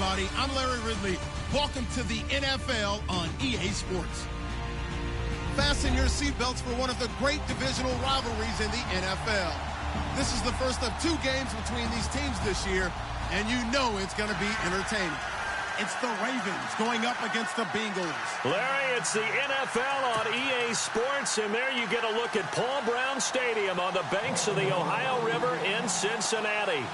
everybody. I'm Larry Ridley. Welcome to the NFL on EA Sports. Fasten your seatbelts for one of the great divisional rivalries in the NFL. This is the first of 2 games between these teams this year, and you know it's going to be entertaining. It's the Ravens going up against the Bengals. Larry, it's the NFL on EA Sports, and there you get a look at Paul Brown Stadium on the banks of the Ohio River in Cincinnati.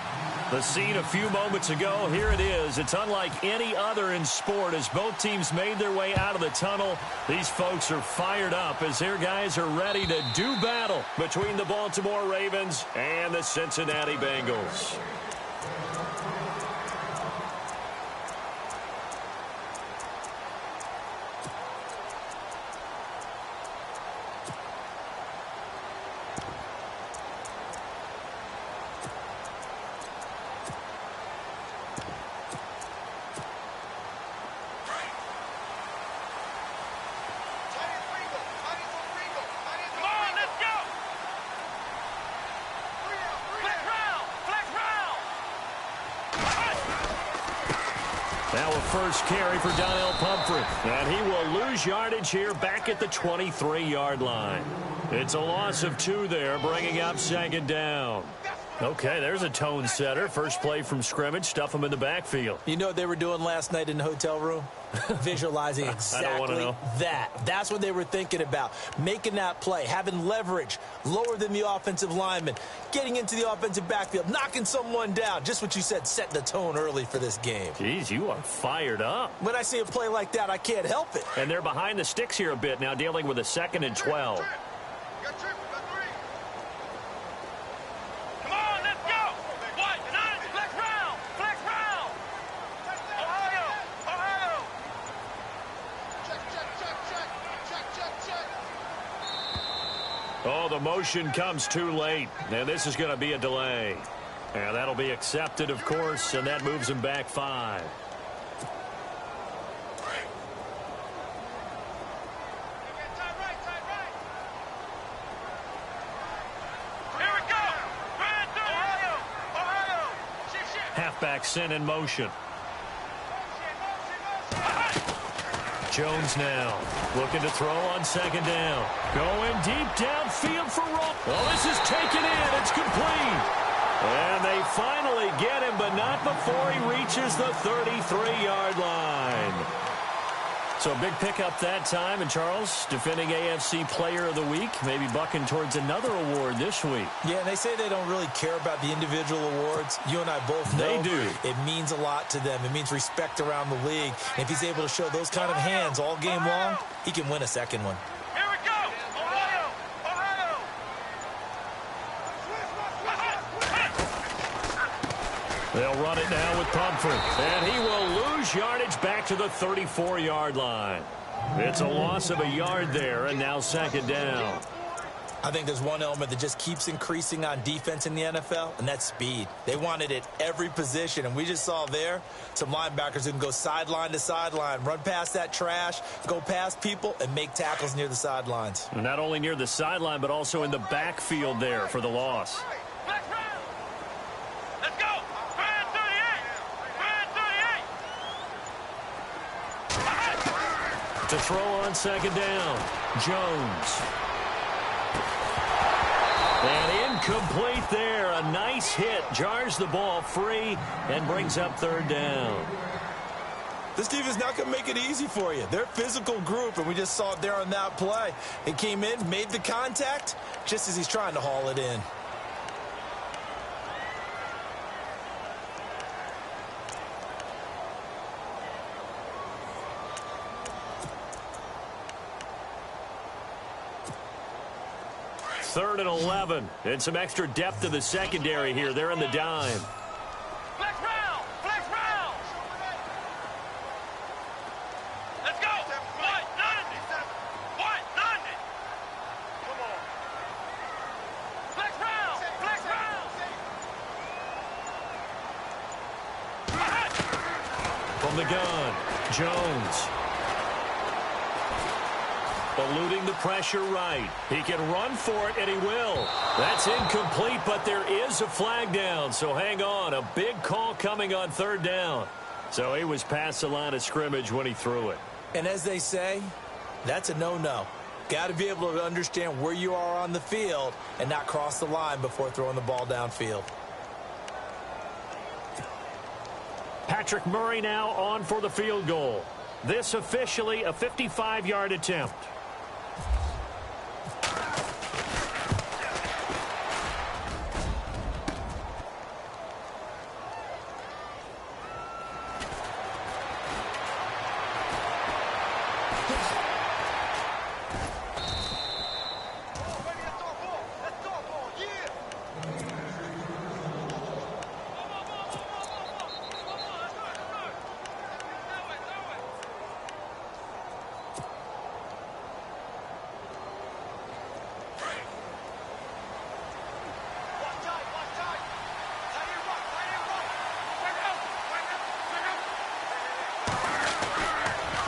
The scene a few moments ago, here it is. It's unlike any other in sport as both teams made their way out of the tunnel. These folks are fired up as their guys are ready to do battle between the Baltimore Ravens and the Cincinnati Bengals. Now a first carry for Donnell Pumphrey. And he will lose yardage here back at the 23-yard line. It's a loss of 2 there, bringing up 2nd down. Okay, there's a tone setter. First play from scrimmage, stuff him in the backfield. You know what they were doing last night in the hotel room? Visualizing exactly that. That's what they were thinking about. Making that play, having leverage, lower than the offensive lineman, getting into the offensive backfield, knocking someone down. Just what you said, set the tone early for this game. Jeez, you are fired up. When I see a play like that, I can't help it. And they're behind the sticks here a bit now, dealing with a 2nd and 12. Oh, the motion comes too late, and this is going to be a delay. And that'll be accepted, of course, and that moves him back 5. Here we go! Ohio! Halfback sent in motion. Jones now looking to throw on 2nd down. Going deep downfield for Roll. Well, this is taken in. It's complete. And they finally get him, but not before he reaches the 33-yard line. So a big pickup that time. And Charles, defending AFC Player of the Week, maybe bucking towards another award this week. Yeah, and they say they don't really care about the individual awards. You and I both know they do. It means a lot to them. It means respect around the league. And if he's able to show those kind of hands all game long, he can win a 2nd one. Here we go! They'll run it now with Pumphrey. And he will lose yardage back to the 34-yard line. It's a loss of a yard there, and now 2nd down. I think there's one element that just keeps increasing on defense in the NFL, and that's speed. They want it at every position, and we just saw there some linebackers who can go sideline to sideline, run past that trash, go past people, and make tackles near the sidelines. Not only near the sideline, but also in the backfield there for the loss. To throw on 2nd down, Jones. And incomplete there. A nice hit. Jars the ball free and brings up 3rd down. This team is not going to make it easy for you. They're a physical group, and we just saw it there on that play. It came in, made the contact, just as he's trying to haul it in. Third and 11. And some extra depth to the secondary here. They're in the dime. Flex round! Flex round! Let's go! What? None! What? None! Come on. Flex round! Flex round! From the gun, Jones. Eluding the pressure right. He can run for it, and he will. That's incomplete, but there is a flag down, so hang on. A big call coming on 3rd down. So he was past the line of scrimmage when he threw it. And as they say, that's a no-no. Got to be able to understand where you are on the field and not cross the line before throwing the ball downfield. Patrick Murray now on for the field goal. This officially a 55-yard attempt.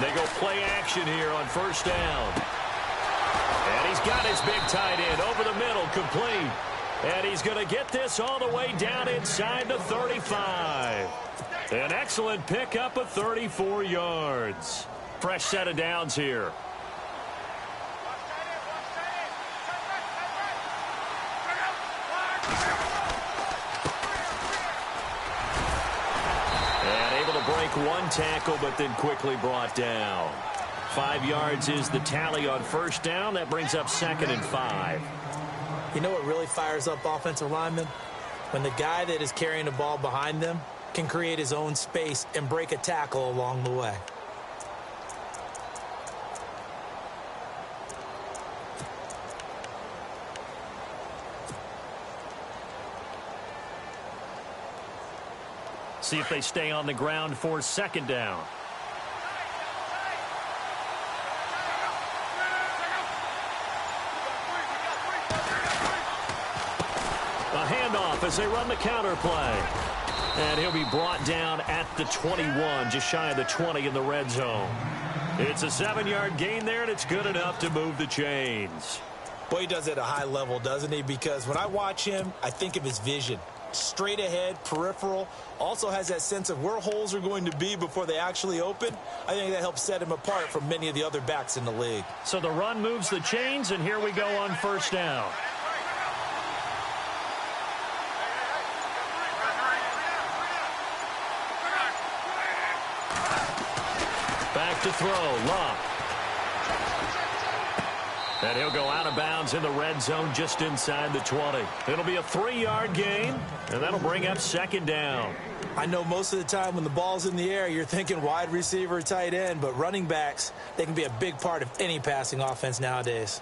They go play action here on first down. And he's got his big tight end over the middle, complete. And he's going to get this all the way down inside the 35. An excellent pickup of 34 yards. Fresh set of downs here. Break one tackle, but then quickly brought down. 5 yards is the tally on first down. That brings up 2nd and 5. You know what really fires up offensive linemen? When the guy that is carrying the ball behind them can create his own space and break a tackle along the way. See if they stay on the ground for 2nd down. A handoff as they run the counter play. And he'll be brought down at the 21, just shy of the 20 in the red zone. It's a 7-yard gain there, and it's good enough to move the chains. Boy, he does it at a high level, doesn't he? Because when I watch him, I think of his vision. Straight ahead, peripheral, also has that sense of where holes are going to be before they actually open. I think that helps set him apart from many of the other backs in the league. So the run moves the chains, and here we go on first down. Back to throw, Love. And he'll go out of bounds in the red zone just inside the 20. It'll be a 3-yard gain, and that'll bring up 2nd down. I know most of the time when the ball's in the air, you're thinking wide receiver, tight end, but running backs, they can be a big part of any passing offense nowadays.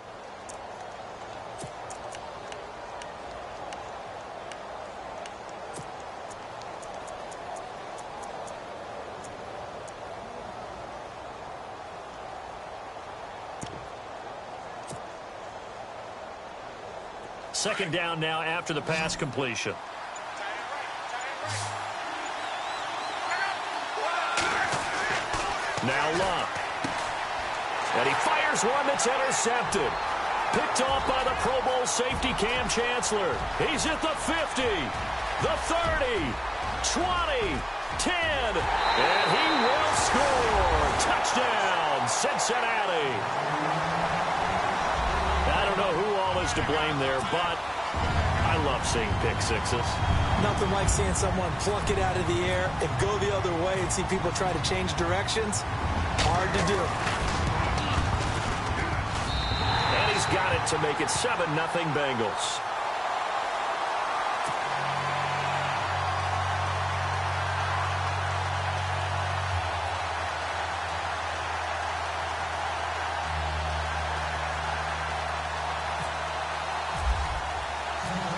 Second down now after the pass completion. Now Love. And he fires one that's intercepted. Picked off by the Pro Bowl safety Cam Chancellor. He's at the 50, the 30, 20, 10, and he will score. Touchdown, Cincinnati. I don't know who all is to blame there, but I love seeing pick sixes. Nothing like seeing someone pluck it out of the air and go the other way and see people try to change directions. Hard to do. And he's got it to make it 7-0 Bengals.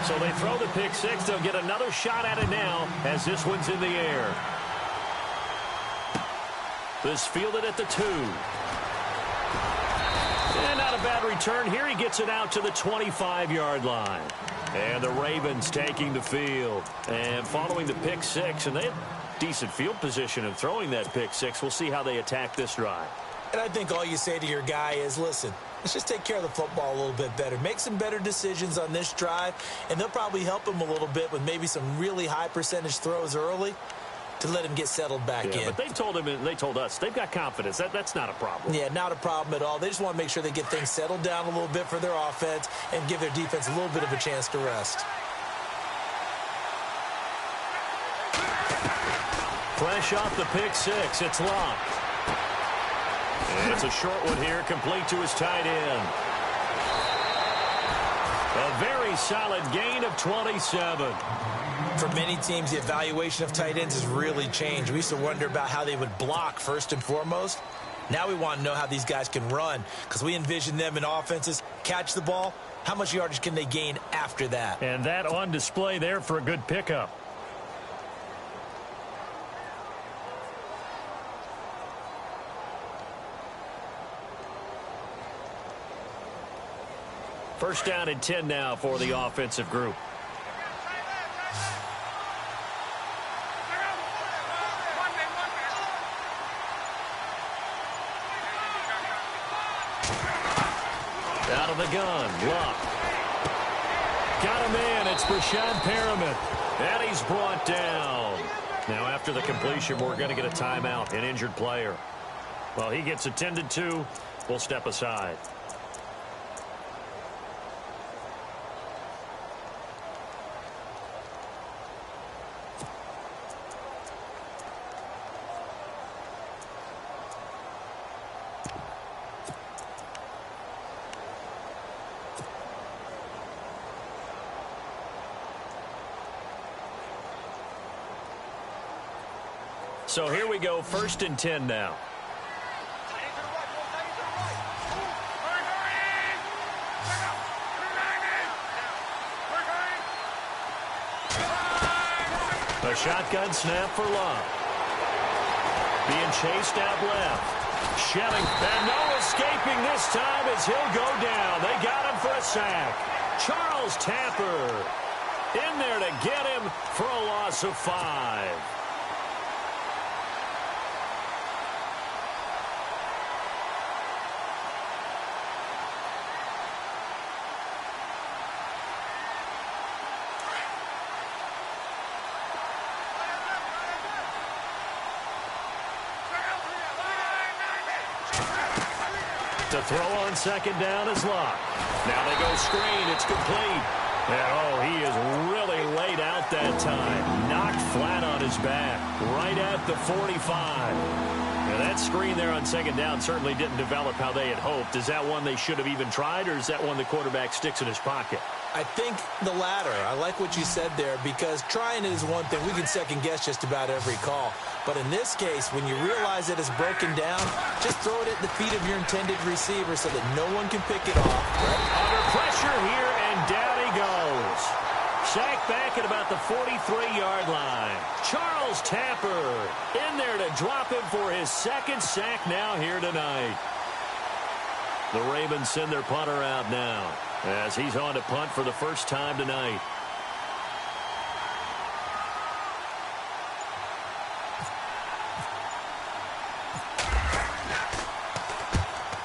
So they throw the pick six. They'll get another shot at it now as this one's in the air. This fielded at the 2. And not a bad return here. He gets it out to the 25-yard line. And the Ravens taking the field. And following the pick six, and they have decent field position in throwing that pick six. We'll see how they attack this drive. And I think all you say to your guy is, listen, let's just take care of the football a little bit better. Make some better decisions on this drive, and they'll probably help him a little bit with maybe some really high percentage throws early. to let him get settled back in. But they told us they've got confidence. That's not a problem. Yeah, not a problem at all. They just want to make sure they get things settled down a little bit for their offense and give their defense a little bit of a chance to rest. Fresh off the pick six, it's locked. And it's a short one here, complete to his tight end. A very solid gain of 27. For many teams, the evaluation of tight ends has really changed. We used to wonder about how they would block first and foremost. Now we want to know how these guys can run, because we envision them in offenses catch the ball. How much yardage can they gain after that? And that on display there for a good pickup. First down and 10 now for the offensive group. Out of the gun, Luck. Got him in. It's Brashad Perriman. And he's brought down. Now after the completion, we're going to get a timeout, an injured player. Well, he gets attended to. We'll step aside. So here we go, first and 10 now. A shotgun snap for Love. Being chased out left. Shelling, and no escaping this time as he'll go down. They got him for a sack. Charles Tapper in there to get him for a loss of 5. To throw on second down is Locke. Now they go screen. It's complete. And, he is really laid out that time. Knocked flat on his back. Right at the 45. Now that screen there on second down certainly didn't develop how they had hoped. Is that one they should have even tried, or is that one the quarterback sticks in his pocket? I think the latter. I like what you said there, because trying it is one thing. We can second-guess just about every call. But in this case, when you realize that it's broken down, just throw it at the feet of your intended receiver so that no one can pick it off. Right? Under pressure here, and down he goes. Sacked back at about the 43-yard line. Charles Tapper in there to drop him for his second sack now here tonight. The Ravens send their punter out now, as he's on to punt for the first time tonight.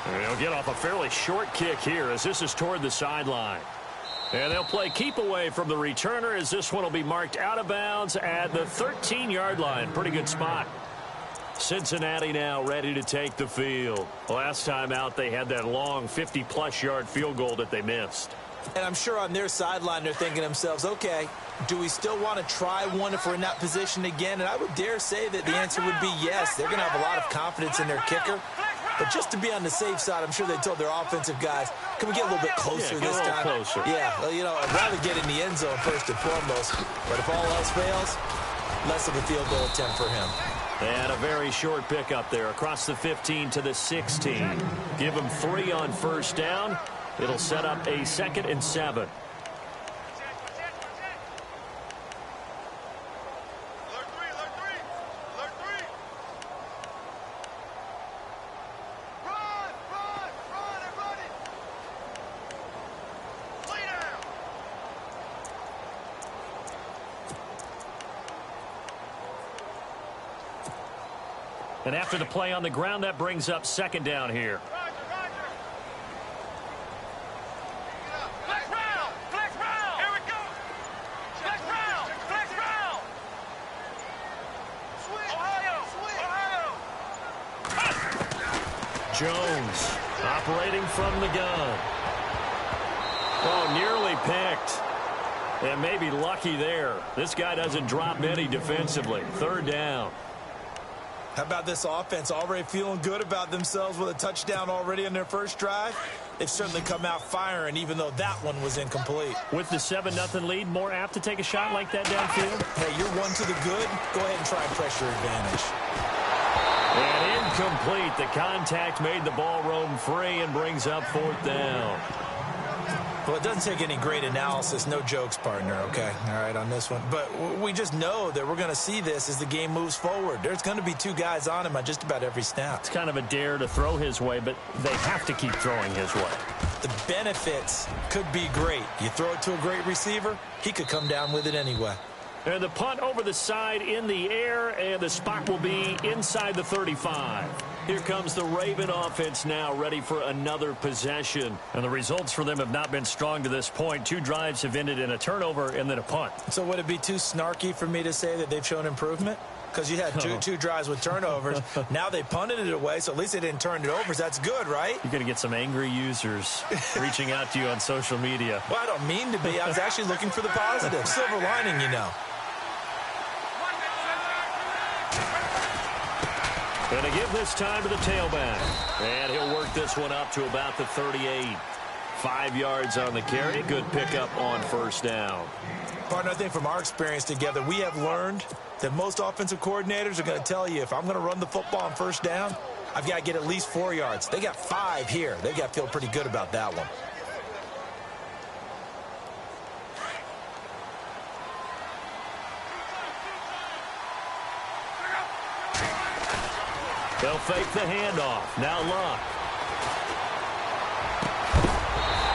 And he'll get off a fairly short kick here, as this is toward the sideline. And they'll play keep away from the returner, as this one will be marked out of bounds at the 13-yard line. Pretty good spot. Cincinnati now ready to take the field. Last time out, they had that long 50-plus yard field goal that they missed. And I'm sure on their sideline they're thinking to themselves, okay, do we still want to try one if we're in that position again? And I would dare say that the answer would be yes. They're going to have a lot of confidence in their kicker. But just to be on the safe side, I'm sure they told their offensive guys, can we get a little bit closer this time? Closer. Yeah, well, I'd rather get in the end zone first and foremost. But if all else fails, less of a field goal attempt for him. And a very short pickup there across the 15 to the 16. Give him 3 on first down. It'll set up a 2nd and 7. And after the play on the ground, that brings up 2nd down here. Jones operating from the gun. Oh, nearly picked. And maybe lucky there. This guy doesn't drop many defensively. Third down. How about this offense already feeling good about themselves with a touchdown already in their first drive? They've certainly come out firing, even though that one was incomplete. With the 7-0 lead, more apt to take a shot like that downfield? Hey, you're one to the good. Go ahead and try and press your advantage. And incomplete. The contact made the ball roam free and brings up fourth down. Well, it doesn't take any great analysis. No jokes, partner, okay? All right, on this one. But we just know that we're going to see this as the game moves forward. There's going to be two guys on him on just about every snap. It's kind of a dare to throw his way, but they have to keep throwing his way. The benefits could be great. You throw it to a great receiver, he could come down with it anyway. And the punt over the side in the air, and the spot will be inside the 35. Here comes the Raven offense now, ready for another possession. And the results for them have not been strong to this point. 2 drives have ended in a turnover and then a punt. So would it be too snarky for me to say that they've shown improvement? Because you had two drives with turnovers. Now they punted it away, so at least they didn't turn it over. So that's good, right? You're going to get some angry users reaching out to you on social media. Well, I don't mean to be. I was actually looking for the positive. Silver lining, you know. Going to give this time to the tailback. And he'll work this one up to about the 38. 5 yards on the carry. Good pickup on first down. Partner, I think from our experience together, we have learned that most offensive coordinators are going to tell you, if I'm going to run the football on first down, I've got to get at least 4 yards. They got 5 here. They've got to feel pretty good about that one. They'll fake the handoff. Now Luck.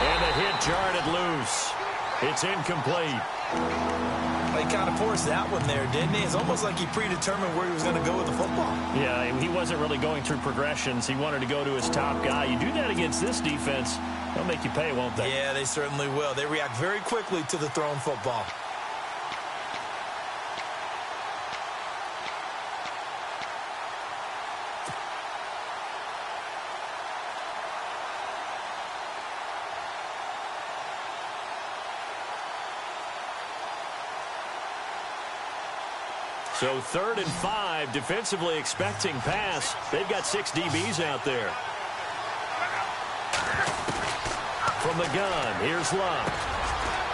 And the hit jarred it loose. It's incomplete. He kind of forced that one there, didn't he? It's almost like he predetermined where he was going to go with the football. Yeah, he wasn't really going through progressions. He wanted to go to his top guy. You do that against this defense, they'll make you pay, won't they? Yeah, they certainly will. They react very quickly to the thrown football. So 3rd and 5, defensively expecting pass. They've got 6 DBs out there. From the gun, here's Luck.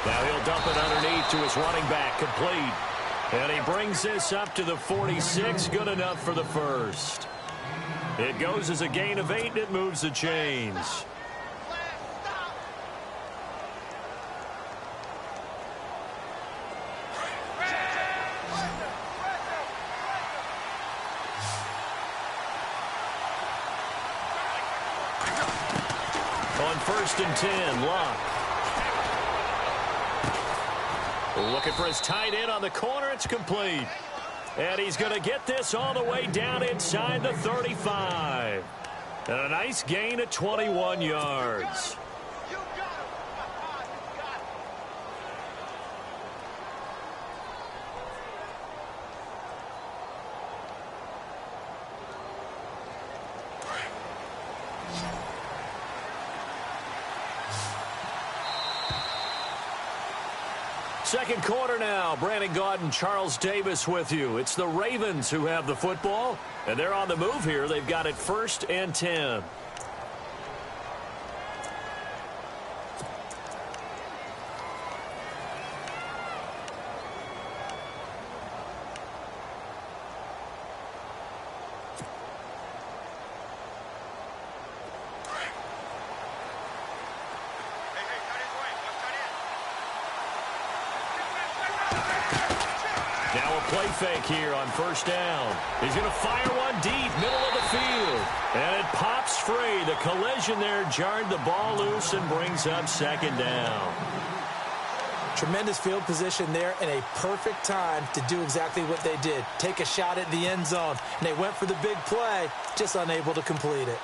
Now he'll dump it underneath to his running back, complete. And he brings this up to the 46, good enough for the first. It goes as a gain of 8, and it moves the chains. On 1st and 10, Luck. Looking for his tight end on the corner. It's complete. And he's going to get this all the way down inside the 35. And a nice gain of 21 yards. Second quarter now. Brandon Gaudin, Charles Davis with you. It's the Ravens who have the football, and they're on the move here. They've got it 1st and 10. Now a play fake here on 1st down. He's going to fire one deep, middle of the field. And it pops free. The collision there jarred the ball loose and brings up 2nd down. Tremendous field position there and a perfect time to do exactly what they did. Take a shot at the end zone. And they went for the big play, just unable to complete it.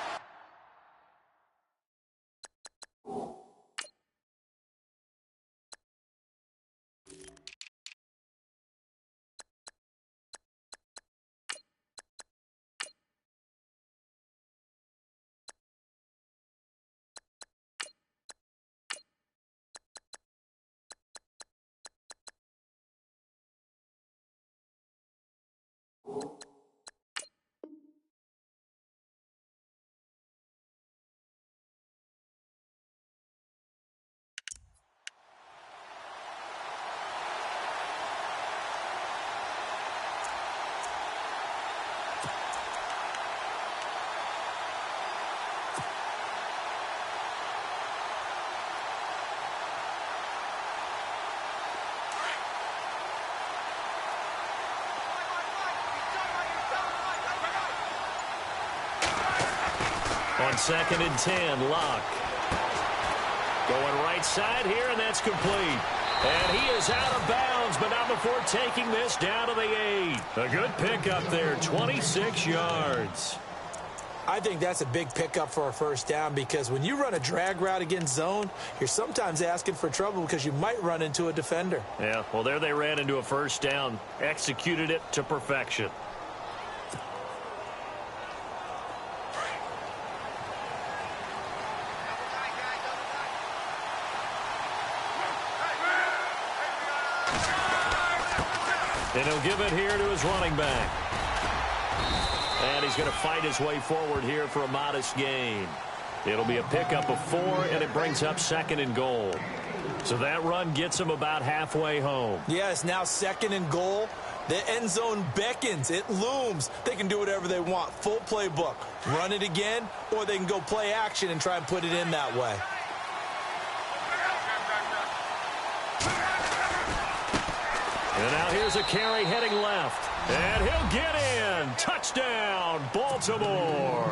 On 2nd and 10, Luck. Going right side here, and that's complete. And he is out of bounds, but not before taking this down to the 8. A good pickup there, 26 yards. I think that's a big pickup for a first down because when you run a drag route against zone, you're sometimes asking for trouble because you might run into a defender. Yeah, well, there they ran into a first down, executed it to perfection. And he'll give it here to his running back. And he's going to fight his way forward here for a modest gain. It'll be a pickup of 4, and it brings up 2nd and goal. So that run gets him about halfway home. Yeah, it's now 2nd and goal. The end zone beckons. It looms. They can do whatever they want. Full playbook. Run it again, or they can go play action and try and put it in that way. And now here's a carry heading left. And he'll get in. Touchdown, Baltimore.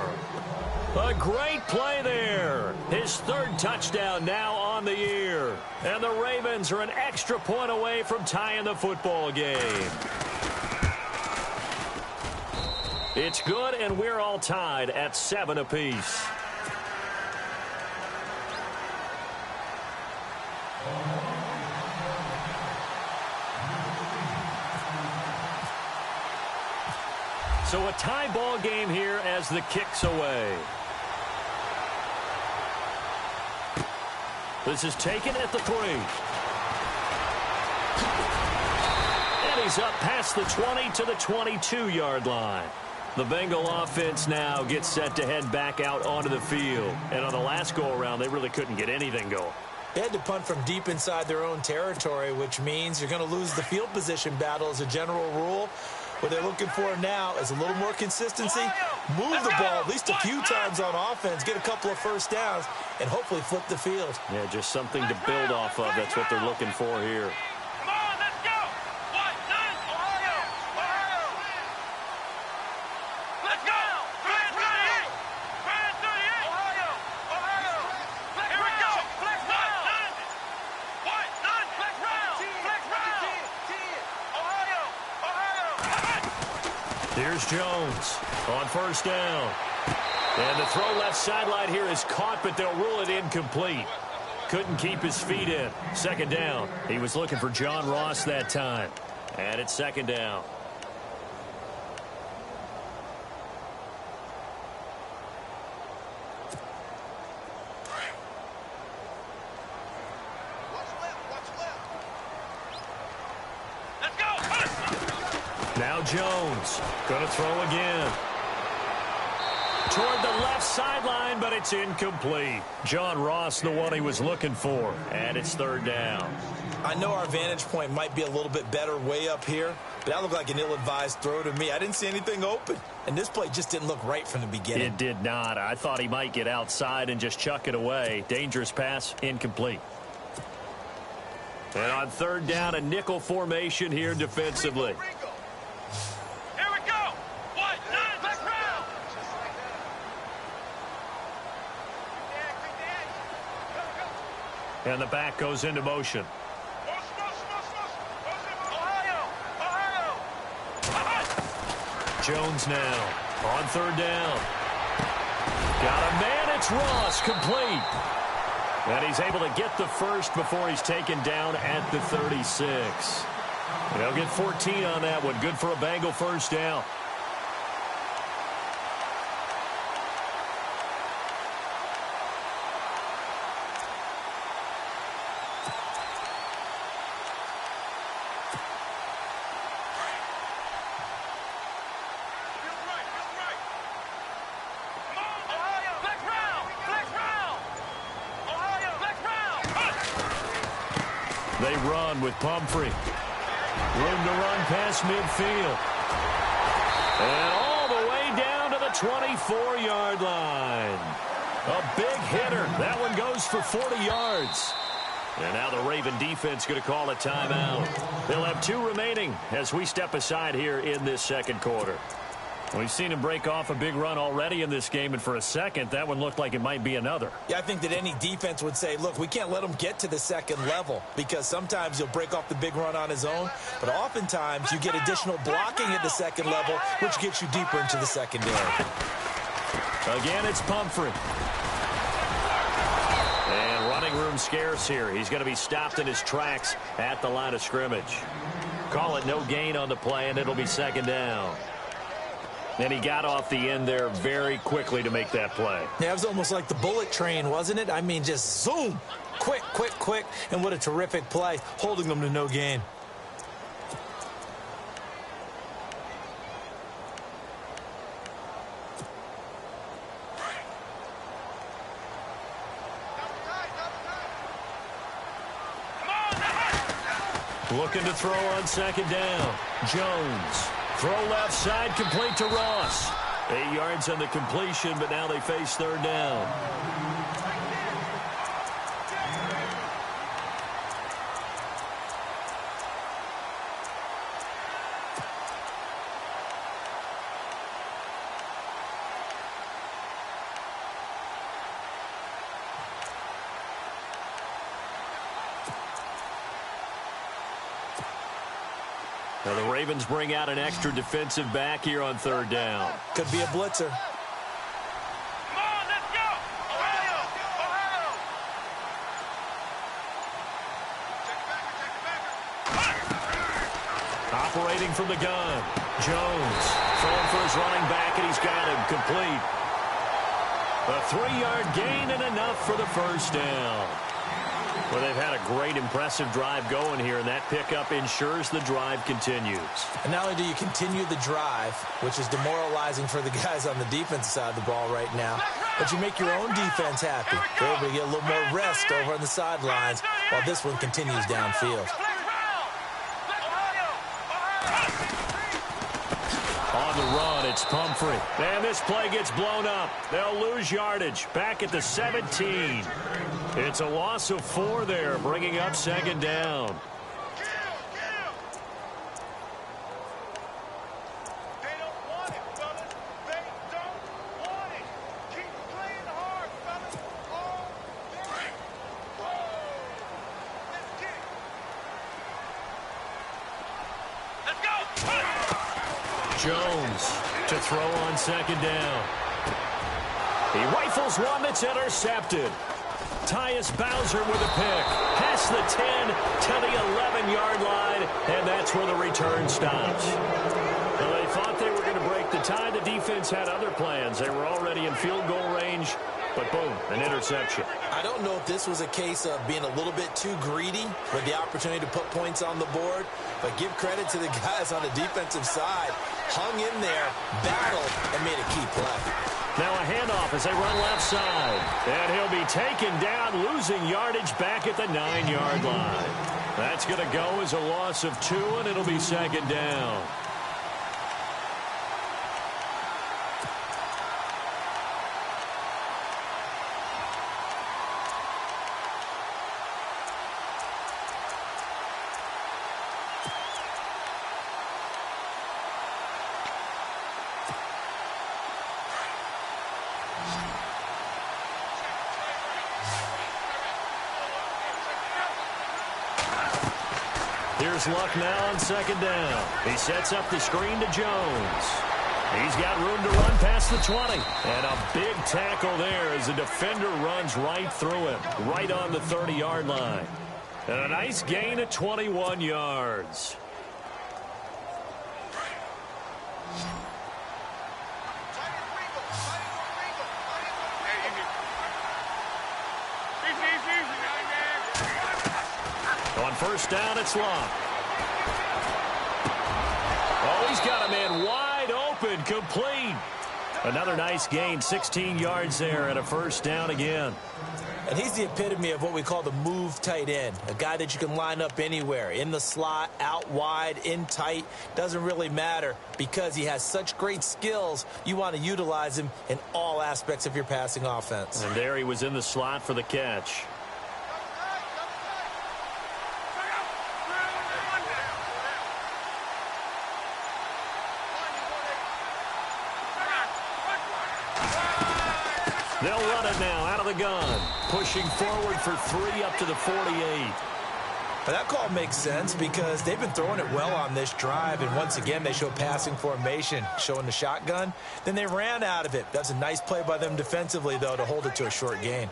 A great play there. His 3rd touchdown now on the year. And the Ravens are an extra point away from tying the football game. It's good, and we're all tied at 7 apiece. So a tie ball game here as the kick's away. This is taken at the 3. And he's up past the 20 to the 22-yard line. The Bengal offense now gets set to head back out onto the field. And on the last go-around, they really couldn't get anything going. They had to punt from deep inside their own territory, which means you're going to lose the field position battle as a general rule. What they're looking for now is a little more consistency, move the ball at least a few times on offense, get a couple of first downs, and hopefully flip the field. Yeah, just something to build off of. That's what they're looking for here. Come on, let's go. 1-9, Ohio. Ohio. Let's go. 38. 38. Ohio. Ohio. Here we go. Flex round. 1-9. Flex round. Flex round. Ohio. Ohio. Here's Jones on first down. And the throw left sideline here is caught, but they'll rule it incomplete. Couldn't keep his feet in. 2nd down. He was looking for John Ross that time. And it's 2nd down. Let's go. Now Jones going to throw again. Toward the left sideline, but it's incomplete. John Ross, the one he was looking for. And it's 3rd down. I know our vantage point might be a little bit better way up here, but that looked like an ill-advised throw to me. I didn't see anything open, and this play just didn't look right from the beginning. It did not. I thought he might get outside and just chuck it away. Dangerous pass, incomplete. And on 3rd down, a nickel formation here defensively. Here we go. 1-9. Flex round. And the back goes into motion. Ohio. Ohio. Jones now on 3rd down. Got a man. It's Ross, complete. And he's able to get the first before he's taken down at the 36. They'll get 14 on that one. Good for a Bengal first down. They run with Pumphrey. Room to run past midfield. And all the way down to the 24-yard line. A big hitter. That one goes for 40 yards. And now the Raven defense going to call a timeout. They'll have 2 remaining as we step aside here in this 2nd quarter. We've seen him break off a big run already in this game, and for a second, that one looked like it might be another. Yeah, I think that any defense would say, look, we can't let him get to the second level, because sometimes he'll break off the big run on his own, but oftentimes you get additional blocking at the second level, which gets you deeper into the secondary. Again, it's Pumphrey. And running room scarce here. He's going to be stopped in his tracks at the line of scrimmage. Call it no gain on the play, and it'll be second down. And he got off the end there very quickly to make that play. Yeah, it was almost like the bullet train, wasn't it? I mean, just zoom. Quick, quick, quick. And what a terrific play, holding them to no gain. Looking to throw on second down. Jones. Throw left side, complete to Ross. 8 yards on the completion, but now they face third down. Now the Ravens bring out an extra defensive back here on third down. Could be a blitzer. Come on, let's go! Ohio! Ohio! Operating from the gun. Jones throwing for his running back, and he's got him complete. A 3-yard gain and enough for the first down. Well, they've had a great, impressive drive going here, and that pickup ensures the drive continues. And not only do you continue the drive, which is demoralizing for the guys on the defensive side of the ball right now, but you make your own defense happy. They're able to get a little more rest over on the sidelines while this one continues downfield. On the run, it's Pumphrey. And this play gets blown up. They'll lose yardage back at the 17. It's a loss of 4 there, bringing up second down. They don't want it, fellas. They don't want it. Keep playing hard, fellas. All day. Let's get it. Let's go. Jones to throw on second down. He rifles one that's intercepted. Tyus Bowser with a pick. Past the 10 to the 11-yard line, and that's where the return stops. Well, they thought they were going to break the tie. The defense had other plans. They were already in field goal range, but boom, an interception. I don't know if this was a case of being a little bit too greedy with the opportunity to put points on the board, but give credit to the guys on the defensive side. Hung in there, battled, and made a key play. Now a handoff as they run left side. And he'll be taken down, losing yardage back at the 9-yard line. That's going to go as a loss of 2, and it'll be second down. Here's Luck now on second down. He sets up the screen to Jones. He's got room to run past the 20. And a big tackle there as the defender runs right through him, right on the 30-yard line. And a nice gain of 21 yards. On first down, it's Luck. Oh, he's got a man wide open, complete. Another nice gain, 16 yards there, and a first down again. And he's the epitome of what we call the move tight end, a guy that you can line up anywhere, in the slot, out wide, in tight, doesn't really matter because he has such great skills. You want to utilize him in all aspects of your passing offense. And there he was in the slot for the catch. They'll run it now out of the gun. Pushing forward for 3 up to the 48. Well, that call makes sense because they've been throwing it well on this drive, and once again they show passing formation, showing the shotgun. Then they ran out of it. That's a nice play by them defensively, though, to hold it to a short gain.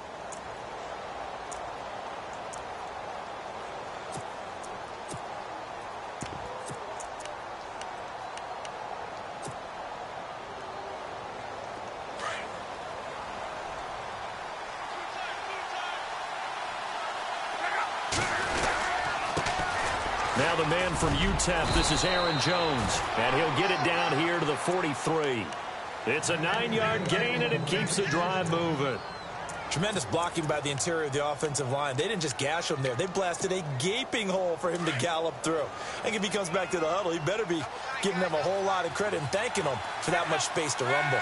Now the man from UTEP, this is Aaron Jones, and he'll get it down here to the 43. It's a 9-yard gain, and it keeps the drive moving. Tremendous blocking by the interior of the offensive line. They didn't just gash him there. They blasted a gaping hole for him to gallop through. I think if he comes back to the huddle, he better be giving them a whole lot of credit and thanking them for that much space to rumble.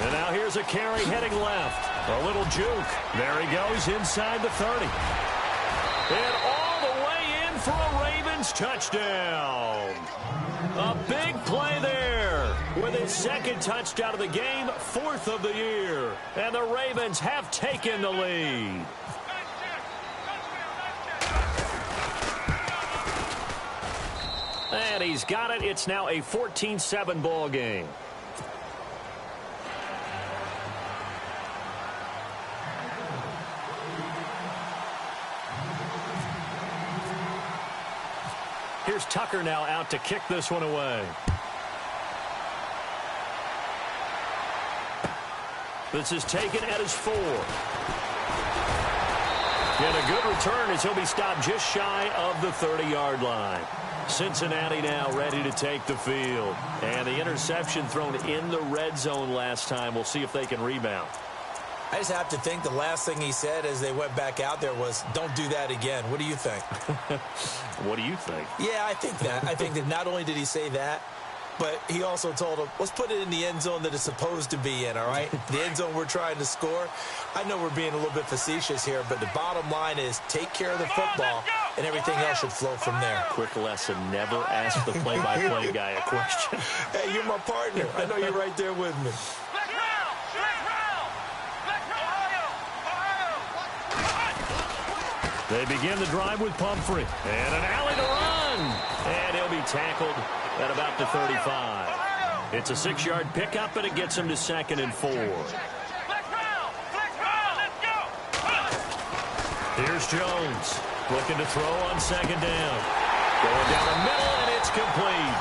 And now here's a carry heading left. A little juke. There he goes inside the 30. And all the way in for a Ravens touchdown. A big play there with his second touchdown of the game, 4th of the year. And the Ravens have taken the lead. And he's got it. It's now a 14-7 ball game. Here's Tucker now out to kick this one away. This is taken at his 4. And a good return as he'll be stopped just shy of the 30-yard line. Cincinnati now ready to take the field. And the interception thrown in the red zone last time. We'll see if they can rebound. I just have to think the last thing he said as they went back out there was, don't do that again. What do you think? What do you think? Yeah, I think that. I think that not only did he say that, but he also told him, let's put it in the end zone that it's supposed to be in, all right? The end zone we're trying to score. I know we're being a little bit facetious here, but the bottom line is take care of the football, and everything else should flow from there. Quick lesson, never ask the play-by-play guy a question. Hey, you're my partner. I know you're right there with me. They begin the drive with Pumphrey. And an alley to run. And he'll be tackled at about the 35. It's a 6-yard pickup, but it gets him to 2nd and 4. Here's Jones. Looking to throw on 2nd down. Going down the middle, and it's complete.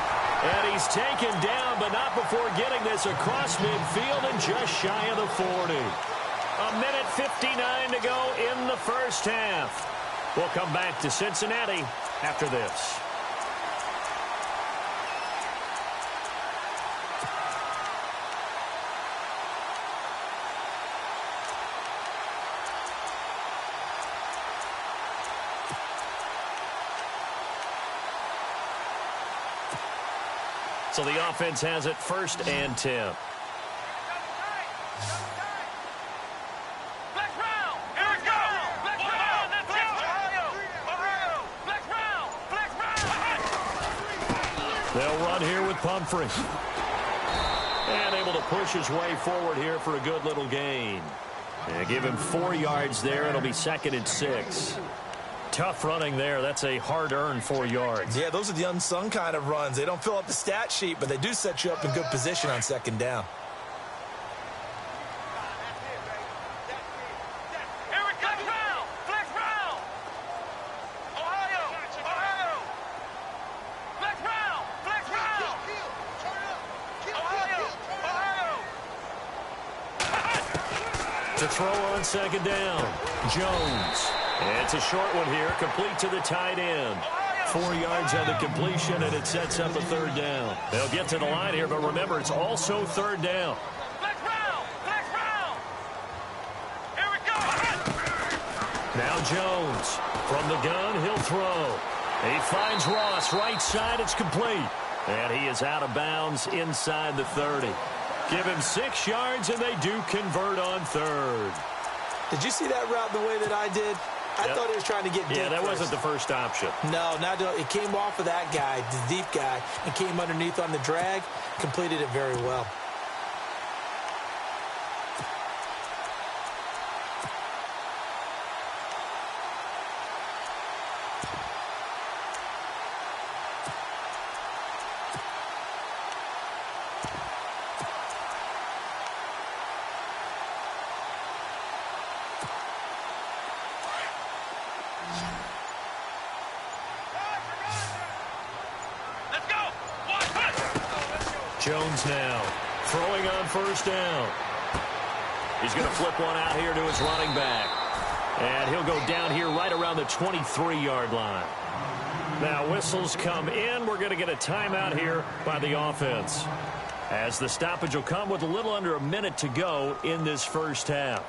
And he's taken down, but not before getting this across midfield and just shy of the 40. A minute 59 to go in the first half. We'll come back to Cincinnati after this. So the offense has it 1st and 10. They'll run here with Pumphrey. And able to push his way forward here for a good little gain. And give him 4 yards there. It'll be 2nd and 6. Tough running there. That's a hard-earned 4 yards. Yeah, those are the unsung kind of runs. They don't fill up the stat sheet, but they do set you up in good position on 2nd down. To throw on 2nd down, Jones. And it's a short one here, complete to the tight end. 4 yards on the completion, and it sets up a 3rd down. They'll get to the line here, but remember, it's also 3rd down. Now Jones. From the gun, he'll throw. He finds Ross, right side, it's complete. And he is out of bounds inside the 30. Give him 6 yards, and they do convert on 3rd. Did you see that route the way that I did? I thought he was trying to get deep. Yeah, that first. wasn't the first option. No, it came off of that guy, the deep guy, and came underneath on the drag, completed it very well. Jones now throwing on first down. He's going to flip one out here to his running back. And he'll go down here right around the 23-yard line. Now whistles come in. We're going to get a timeout here by the offense, as the stoppage will come with a little under a minute to go in this first half.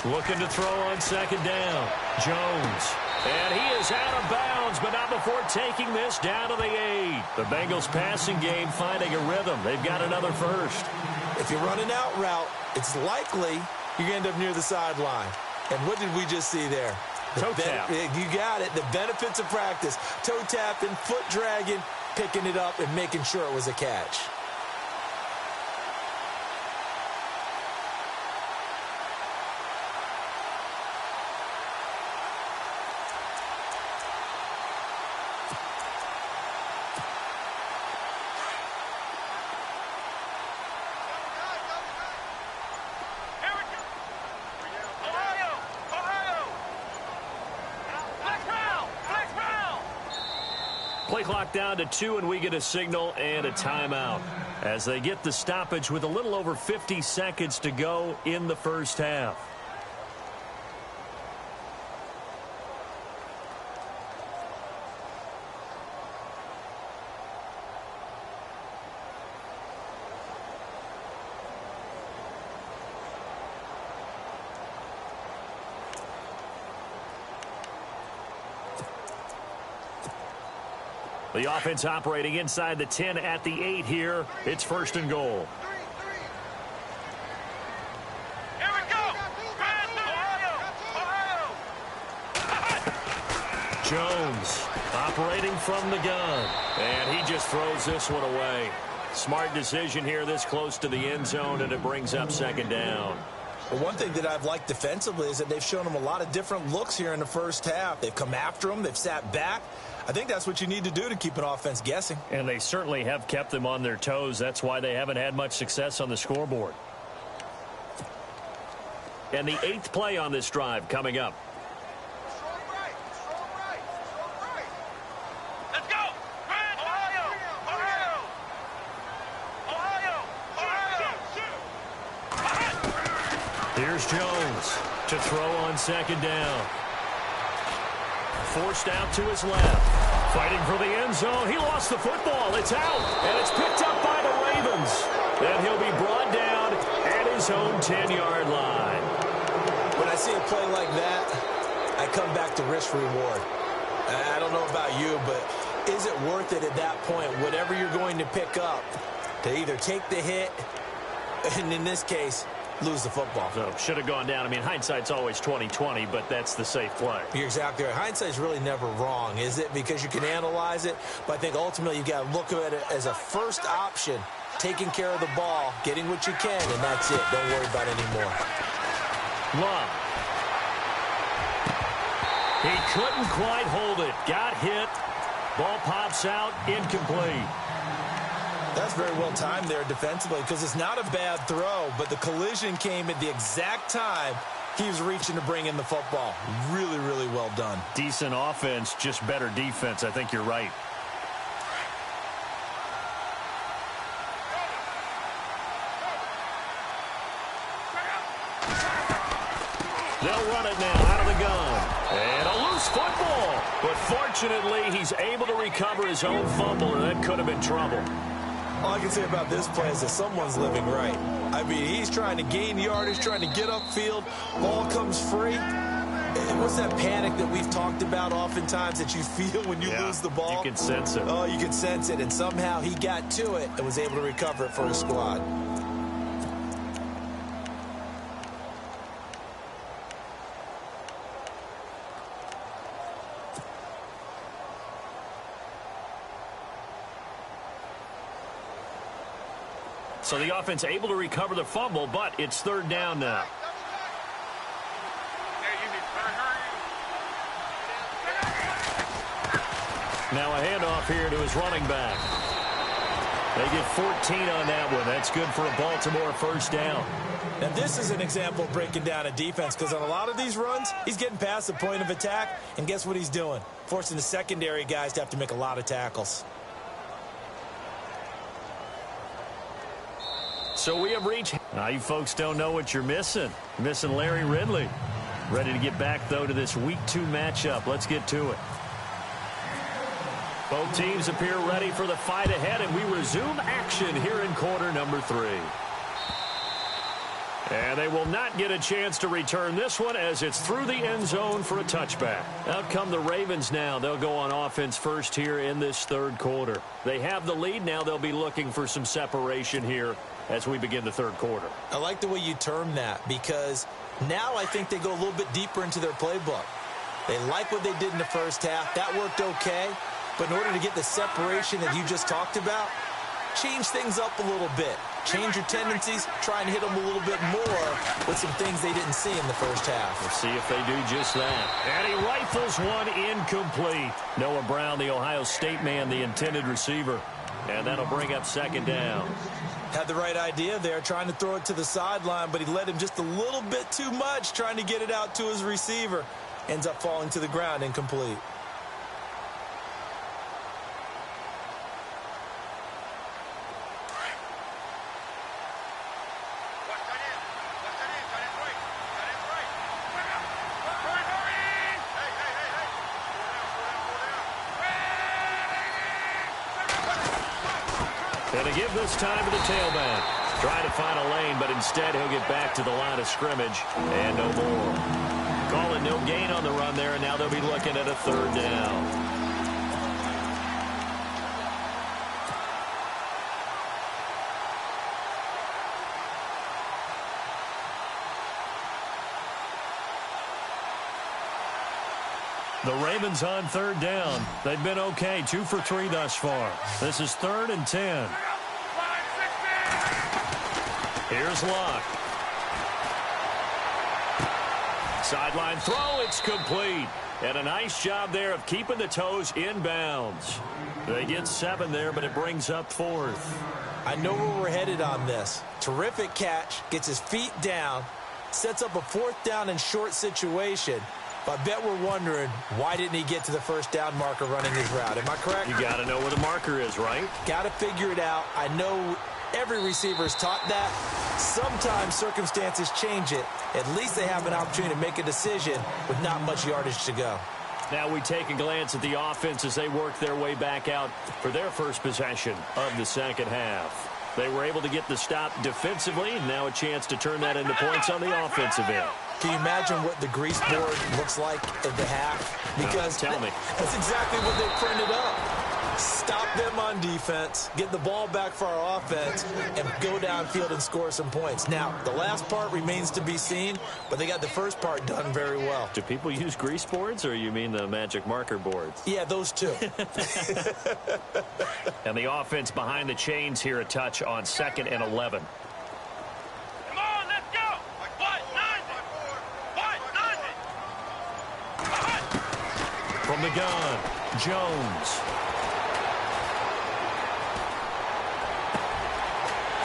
Looking to throw on second down. Jones. And he is out of bounds, but not before taking this down to the 8. The Bengals passing game finding a rhythm. They've got another first. If you run an out route, it's likely you're going to end up near the sideline. And what did we just see there? Toe tap. You got it. The benefits of practice. Toe tapping, foot dragging, picking it up, and making sure it was a catch. Play clock down to 2, and we get a signal and a timeout as they get the stoppage with a little over 50 seconds to go in the first half. The offense operating inside the 10 at the 8 here. It's first and goal. Here we go. Jones operating from the gun. And he just throws this one away. Smart decision here this close to the end zone, and it brings up second down. But one thing that I've liked defensively is that they've shown them a lot of different looks here in the first half. They've come after them. They've sat back. I think that's what you need to do to keep an offense guessing. And they certainly have kept them on their toes. That's why they haven't had much success on the scoreboard. And the 8th play on this drive coming up. Strong right. Let's go. Ohio. Here's Jones to throw on second down. Forced out to his left. Fighting for the end zone. He lost the football. It's out. And it's picked up by the Ravens. Then he'll be brought down at his own 10-yard line. When I see a play like that, I come back to risk-reward. I don't know about you, but is it worth it at that point, whatever you're going to pick up, to either take the hit, and in this case, lose the football? So should have gone down. I mean, hindsight's always 20/20, but that's the safe play. You're exactly right. Hindsight's really never wrong, is it? Because you can analyze it, but I think ultimately you got to look at it as a first option, taking care of the ball, getting what you can, and that's it. Don't worry about it anymore. Love. He couldn't quite hold it. Got hit. Ball pops out. Incomplete. That's very well timed there defensively, because it's not a bad throw, but the collision came at the exact time he was reaching to bring in the football. Really, really well done. Decent offense, just better defense. I think you're right. They'll run it now out of the gun. And a loose football. But fortunately, he's able to recover his own fumble, and that could have been trouble. All I can say about this play is that someone's living right. I mean, he's trying to gain yardage, trying to get upfield. Ball comes free. What's that panic that we've talked about oftentimes that you feel when you lose the ball? You can sense it. Oh, you can sense it. And somehow he got to it and was able to recover it for his squad. So the offense able to recover the fumble, but it's third down now. Now a handoff here to his running back. They get 14 on that one. That's good for a Baltimore first down. Now, this is an example of breaking down a defense, because on a lot of these runs, he's getting past the point of attack, and guess what he's doing? Forcing the secondary guys to have to make a lot of tackles. So we have reached. Now, you folks don't know what you're missing. You're missing Larry Ridley. Ready to get back, though, to this Week 2 matchup. Let's get to it. Both teams appear ready for the fight ahead, and we resume action here in quarter number 3. And they will not get a chance to return this one as it's through the end zone for a touchback. Out come the Ravens now. They'll go on offense first here in this third quarter. They have the lead. Now they'll be looking for some separation here as we begin the third quarter. I like the way you term that, because now I think they go a little bit deeper into their playbook. They like what they did in the first half. That worked okay. But in order to get the separation that you just talked about, change things up a little bit. Change your tendencies, try and hit them a little bit more with some things they didn't see in the first half. We'll see if they do just that. And he rifles one incomplete. Noah Brown, the Ohio State man, the intended receiver. And that'll bring up second down. Had the right idea there, trying to throw it to the sideline, but he led him just a little bit too much, trying to get it out to his receiver. Ends up falling to the ground, incomplete. And to give this time to the tailback. Trying to find a lane, but instead he'll get back to the line of scrimmage and no more. Call it no gain on the run there, and now they'll be looking at a third down. The Ravens on third down. They've been okay, 2 for 3 thus far. This is 3rd and 10. Here's Locke. Sideline throw, it's complete. And a nice job there of keeping the toes inbounds. They get 7 there, but it brings up 4th. I know where we're headed on this. Terrific catch, gets his feet down, sets up a 4th down and short situation. But I bet we're wondering, why didn't he get to the first down marker running his route? Am I correct? You got to know where the marker is, right? Got to figure it out. I know every receiver is taught that. Sometimes circumstances change it. At least they have an opportunity to make a decision with not much yardage to go. Now we take a glance at the offense as they work their way back out for their first possession of the second half. They were able to get the stop defensively, and now a chance to turn that into points on the offensive end. Can you imagine what the grease board looks like at the half? Because tell me. That's exactly what they printed up. Stop them on defense, get the ball back for our offense, and go downfield and score some points. Now, the last part remains to be seen, but they got the first part done very well. Do people use grease boards, or you mean the magic marker boards? Yeah, those two. And the offense behind the chains here, a touch on 2nd and 11. Come on, let's go. From the gun, Jones.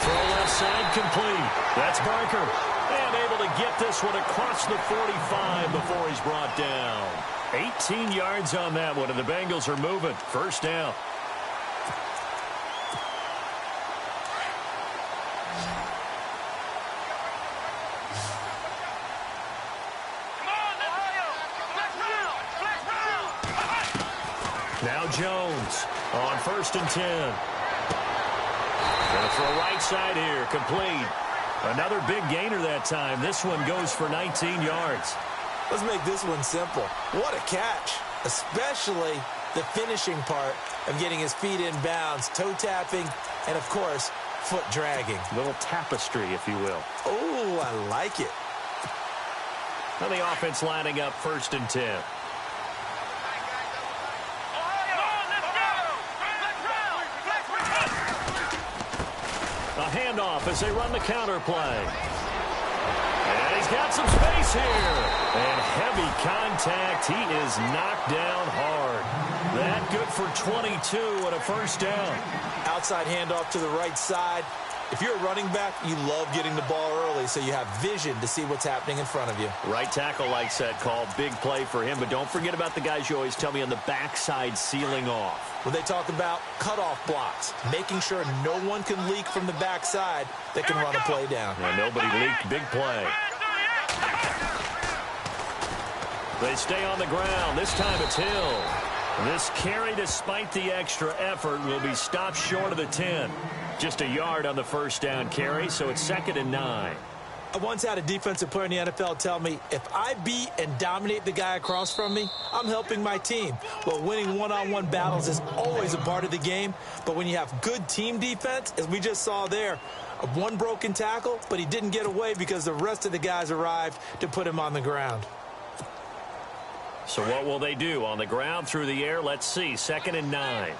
Throw left side complete. That's Barker. And able to get this one across the 45 before he's brought down. 18 yards on that one, and the Bengals are moving. First down. Now Jones on 1st and 10. Gonna throw right side here, complete. Another big gainer that time. This one goes for 19 yards. Let's make this one simple. What a catch, especially the finishing part of getting his feet in bounds, toe tapping, and of course, foot dragging. Little tapestry, if you will. Oh, I like it. Now the offense lining up 1st and 10. A handoff as they run the counter play. And he's got some space here. And heavy contact. He is knocked down hard. That good for 22 and a first down. outside handoff to the right side. If you're a running back, you love getting the ball early so you have vision to see what's happening in front of you. Right tackle likes that call. Big play for him. But don't forget about the guys you always tell me on the backside sealing off. When they talk about cutoff blocks, making sure no one can leak from the backside that can run a play down. Yeah, nobody leaked. Big play. They stay on the ground. This time it's Hill. This carry, despite the extra effort, will be stopped short of the 10. Just a yard on the first down carry, so it's 2nd and 9. I once had a defensive player in the NFL tell me, if I beat and dominate the guy across from me, I'm helping my team. Well, winning one-on-one battles is always a part of the game, but when you have good team defense, as we just saw there, one broken tackle, but he didn't get away because the rest of the guys arrived to put him on the ground. So what will they do? On the ground, through the air? Let's see. 2nd and 9.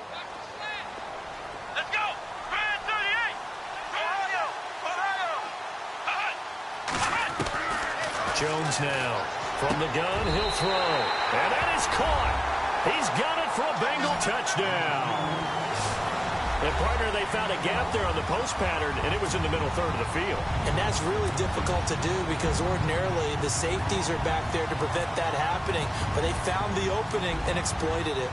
Let's go! Grand 38! Jones now. From the gun, he'll throw. And that is caught. He's got it for a Bengal touchdown. And, partner, they found a gap there on the post pattern, and it was in the middle third of the field. And that's really difficult to do because ordinarily the safeties are back there to prevent that happening. But they found the opening and exploited it.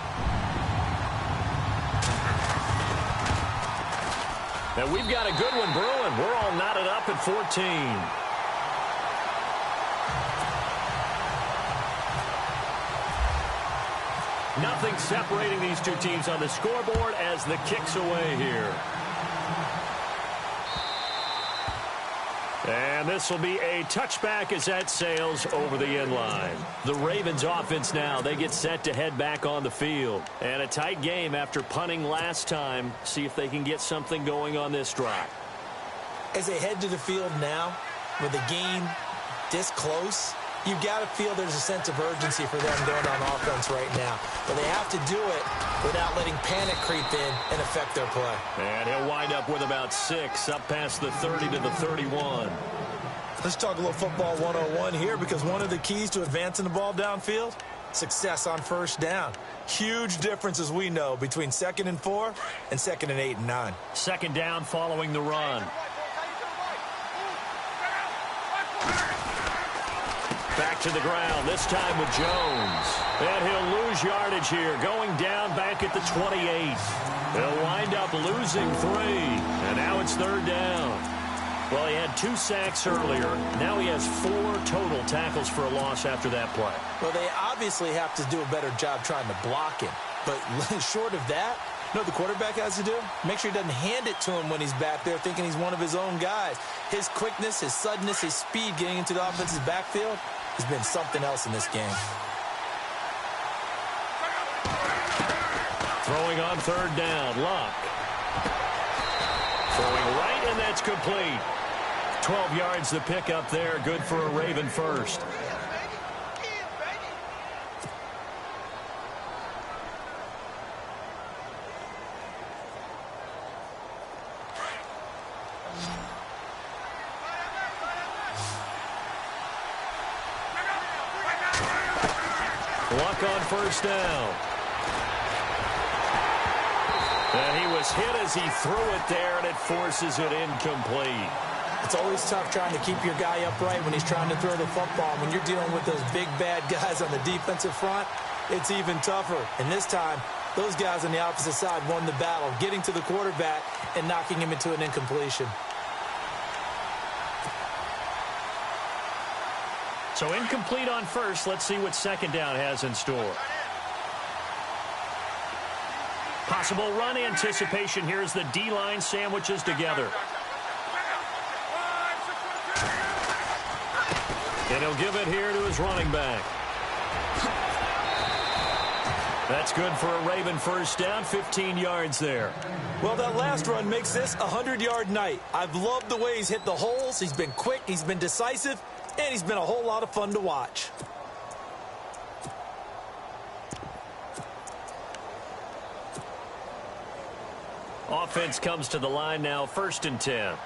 And we've got a good one brewing. We're all knotted up at 14. Nothing separating these two teams on the scoreboard as the kick's away here. And this will be a touchback as that sails over the end line. The Ravens offense now, they get set to head back on the field. And a tight game after punting last time. See if they can get something going on this drive. As they head to the field now, with the game this close, you've got to feel there's a sense of urgency for them going on offense right now. But they have to do it without letting panic creep in and affect their play. And he'll wind up with about 6, up past the 30 to the 31. Let's talk a little football 101 here because one of the keys to advancing the ball downfield, success on first down. Huge difference, as we know, between 2nd and 4 and 2nd and 8 and 9. 2nd down following the run. Back to the ground, this time with Jones. And he'll lose yardage here, going down back at the 28. He'll wind up losing 3. And now it's 3rd down. Well, he had 2 sacks earlier. Now he has 4 total tackles for a loss after that play. Well, they obviously have to do a better job trying to block him. But short of that, you know what the quarterback has to do? Make sure he doesn't hand it to him when he's back there thinking he's one of his own guys. His quickness, his suddenness, his speed getting into the offensive backfield has been something else in this game. Throwing on 3rd down, Luck. Throwing right, and that's complete. 12 yards the pickup there, good for a Raven first. Luck on first down. And he was hit as he threw it there, and it forces it incomplete. It's always tough trying to keep your guy upright when he's trying to throw the football. When you're dealing with those big, bad guys on the defensive front, it's even tougher. And this time, those guys on the opposite side won the battle, getting to the quarterback and knocking him into an incompletion. So incomplete on first. Let's see what 2nd down has in store. Possible run anticipation. Here's the D-line sandwiches together. And he'll give it here to his running back. That's good for a Raven first down, 15 yards there. Well, that last run makes this a 100-yard night. I've loved the way he's hit the holes. He's been quick, he's been decisive, and he's been a whole lot of fun to watch. Offense comes to the line now, 1st and 10.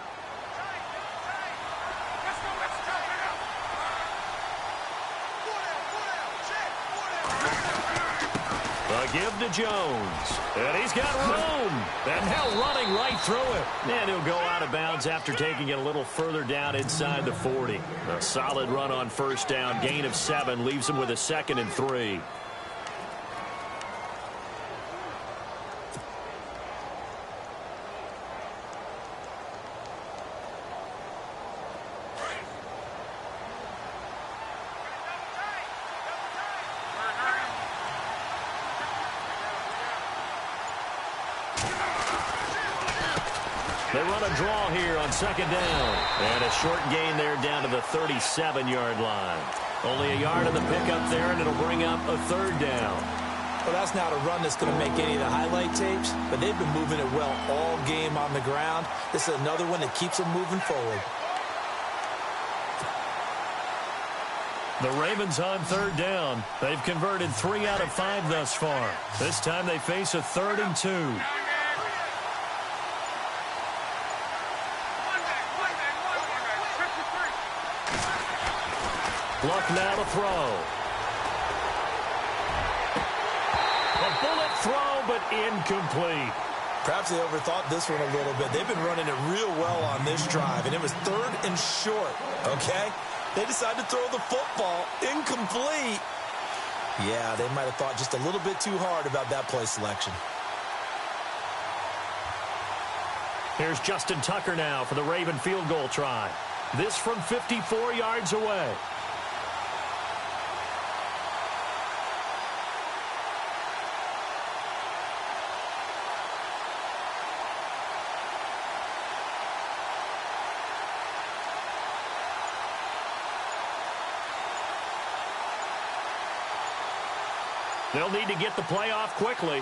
give to Jones. And he's got room. And now running right through it. And he'll go out of bounds after taking it a little further down inside the 40. A solid run on first down. Gain of 7 leaves him with a 2nd and 3. They run a draw here on 2nd down. And a short gain there down to the 37-yard line. Only a yard of the pickup there, and it'll bring up a 3rd down. Well, that's not a run that's going to make any of the highlight tapes, but they've been moving it well all game on the ground. This is another one that keeps them moving forward. The Ravens on 3rd down. They've converted 3 out of 5 thus far. This time they face a 3rd and 2. Luck now to throw. A bullet throw, but incomplete. Perhaps they overthought this one a little bit. They've been running it real well on this drive, and it was 3rd and short, okay? They decided to throw the football. Incomplete. Yeah, they might have thought just a little bit too hard about that play selection. Here's Justin Tucker now for the Raven field goal try. This from 54 yards away. They'll need to get the play off quickly.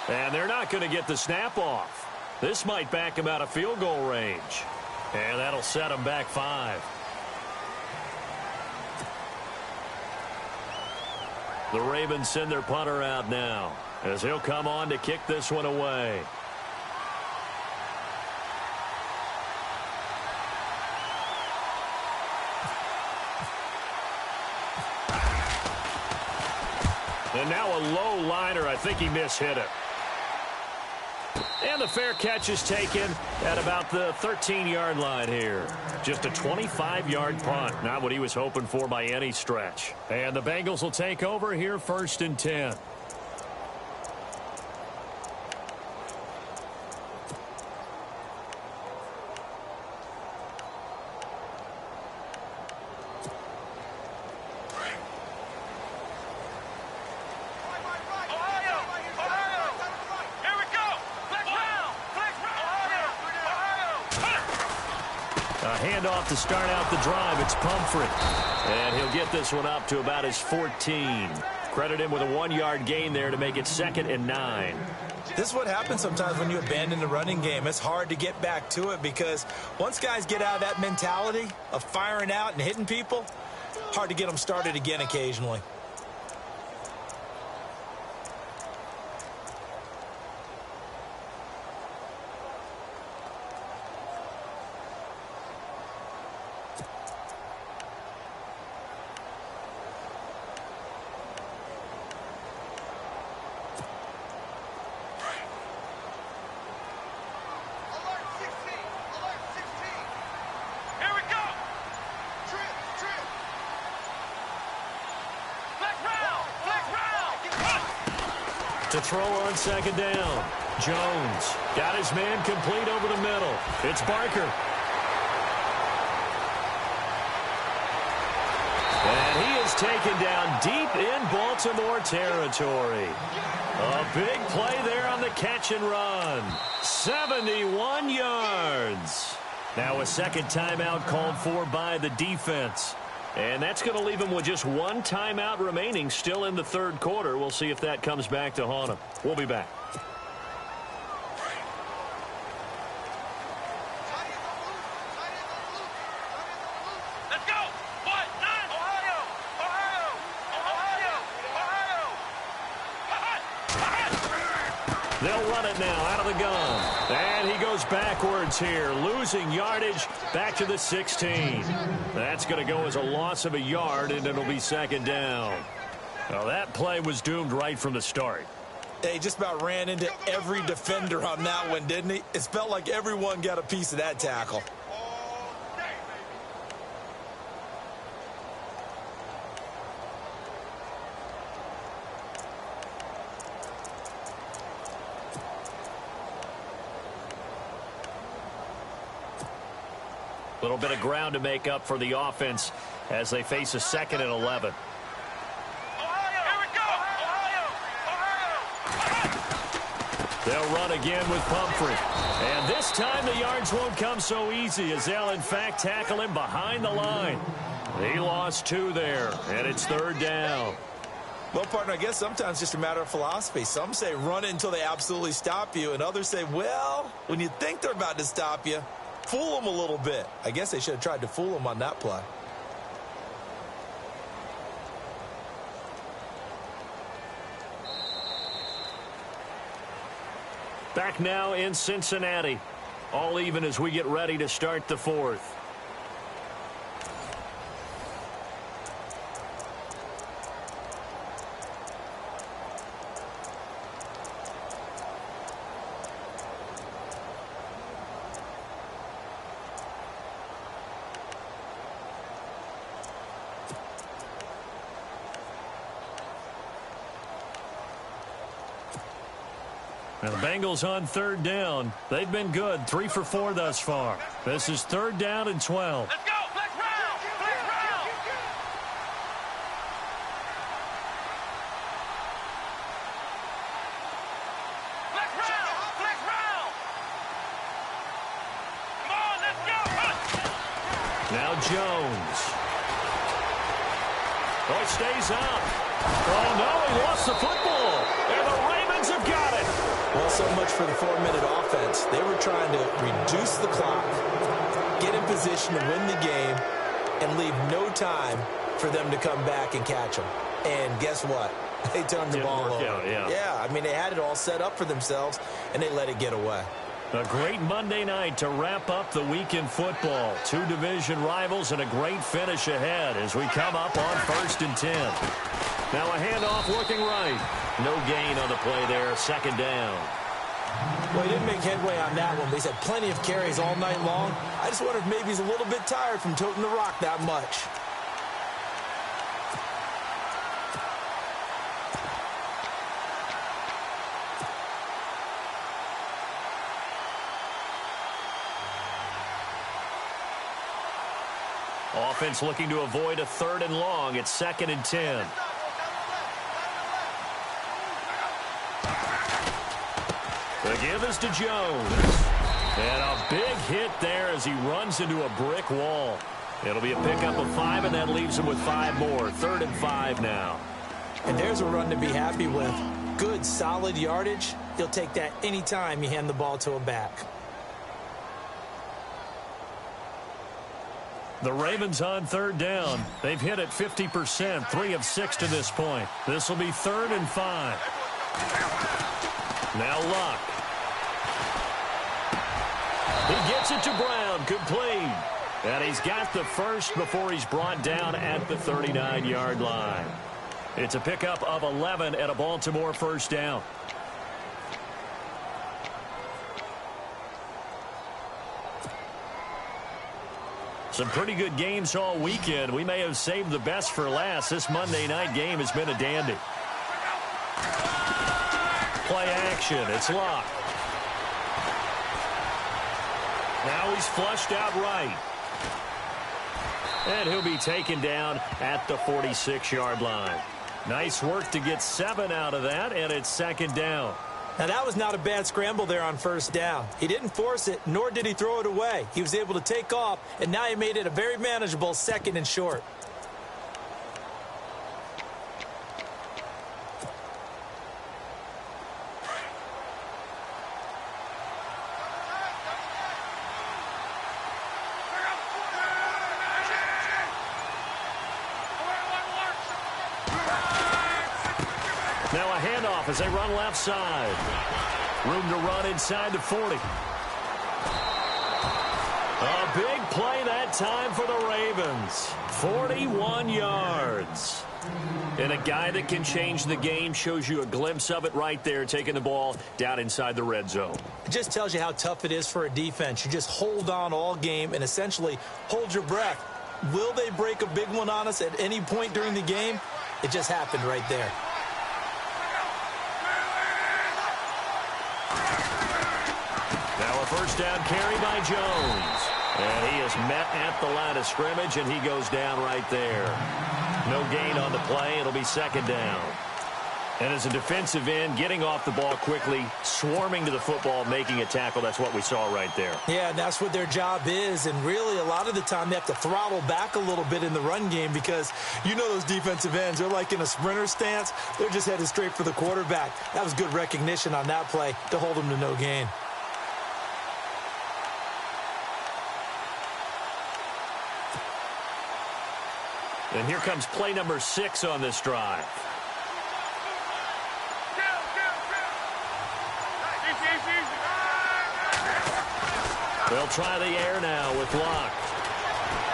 And they're not going to get the snap off. This might back him out of field goal range. And that'll set him back 5. The Ravens send their punter out now as he'll come on to kick this one away. And now a low liner. I think he mishit it. And the fair catch is taken at about the 13-yard line here. Just a 25-yard punt. Not what he was hoping for by any stretch. And the Bengals will take over here 1st and 10. Handoff to start out the drive. It's Pumphrey. And he'll get this one up to about his 14. Credit him with a 1-yard gain there to make it 2nd and 9. This is what happens sometimes when you abandon the running game. It's hard to get back to it because once guys get out of that mentality of firing out and hitting people, hard to get them started again occasionally. To throw on 2nd down. Jones got his man complete over the middle. It's Barker. And he is taken down deep in Baltimore territory. A big play there on the catch and run. 71 yards. Now a 2nd timeout called for by the defense. And that's going to leave him with just 1 timeout remaining still in the 3rd quarter. We'll see if that comes back to haunt him. We'll be back. Let's go! What? 9! Ohio! Ohio! Ohio! Ohio! They'll run it now out of the gun. And he goes backwards here, losing yardage back to the 16. That's going to go as a loss of a yard, and it'll be 2nd down. Well, that play was doomed right from the start. He just about ran into every defender on that one, didn't he? It felt like everyone got a piece of that tackle. A little bit of ground to make up for the offense as they face a 2nd and 11. They'll run again with Pumphrey. And this time the yards won't come so easy as they'll, in fact, tackle him behind the line. He lost 2 there, and it's 3rd down. Well, partner, I guess sometimes it's just a matter of philosophy. Some say run it until they absolutely stop you, and others say, well, when you think they're about to stop you, fool them a little bit. I guess they should have tried to fool them on that play. Back now in Cincinnati. All even as we get ready to start the 4th. And the Bengals on 3rd down. They've been good. 3 for 4 thus far. This is 3rd down and 12. Let's go. Flex round. Flex round. Flex round. Flex round. Come on, let's go. Now Jones. Oh, it stays up. Oh, no, he lost the football. And the Ravens have got it. Well, so much for the 4-minute offense. They were trying to reduce the clock, get in position to win the game, and leave no time for them to come back and catch them. And guess what? They turned the ball over. Yeah, I mean, they had it all set up for themselves, and they let it get away. A great Monday night to wrap up the week in football. 2 division rivals and a great finish ahead as we come up on 1st and 10. Now a handoff looking right. No gain on the play there. 2nd down. Well, he didn't make headway on that one, but he's had plenty of carries all night long. I just wonder if maybe he's a little bit tired from toting the rock that much. Offense looking to avoid a 3rd and long. It's 2nd and 10. The give is to Jones. And a big hit there as he runs into a brick wall. It'll be a pickup of 5, and that leaves him with 5 more. 3rd and 5 now. And there's a run to be happy with. Good, solid yardage. He'll take that anytime you hand the ball to a back. The Ravens on 3rd down. They've hit it 50%, 3 of 6 to this point. This will be 3rd and 5. Now Luck. He gets it to Brown, complete. And he's got the first before he's brought down at the 39-yard line. It's a pickup of 11 at a Baltimore 1st down. Some pretty good games all weekend. We may have saved the best for last. This Monday night game has been a dandy. Play action. It's Luck. Now he's flushed out right. And he'll be taken down at the 46-yard line. Nice work to get 7 out of that, and it's 2nd down. Now, that was not a bad scramble there on 1st down. He didn't force it, nor did he throw it away. He was able to take off, and now he made it a very manageable 2nd and short. Now a handoff as they run left side. Room to run inside the 40. A big play that time for the Ravens. 41 yards. And a guy that can change the game, shows you a glimpse of it right there, taking the ball down inside the red zone. It just tells you how tough it is for a defense. You just hold on all game and essentially hold your breath. Will they break a big one on us at any point during the game? It just happened right there. Now a first down carry by Jones. And he is met at the line of scrimmage, and he goes down right there. No gain on the play. It'll be second down. And as a defensive end, getting off the ball quickly, swarming to the football, making a tackle, that's what we saw right there. Yeah, and that's what their job is. And really, a lot of the time, they have to throttle back a little bit in the run game because you know those defensive ends, they're like in a sprinter stance. They're just headed straight for the quarterback. That was good recognition on that play to hold them to no gain. And here comes play number 6 on this drive. They'll try the air now with Luck.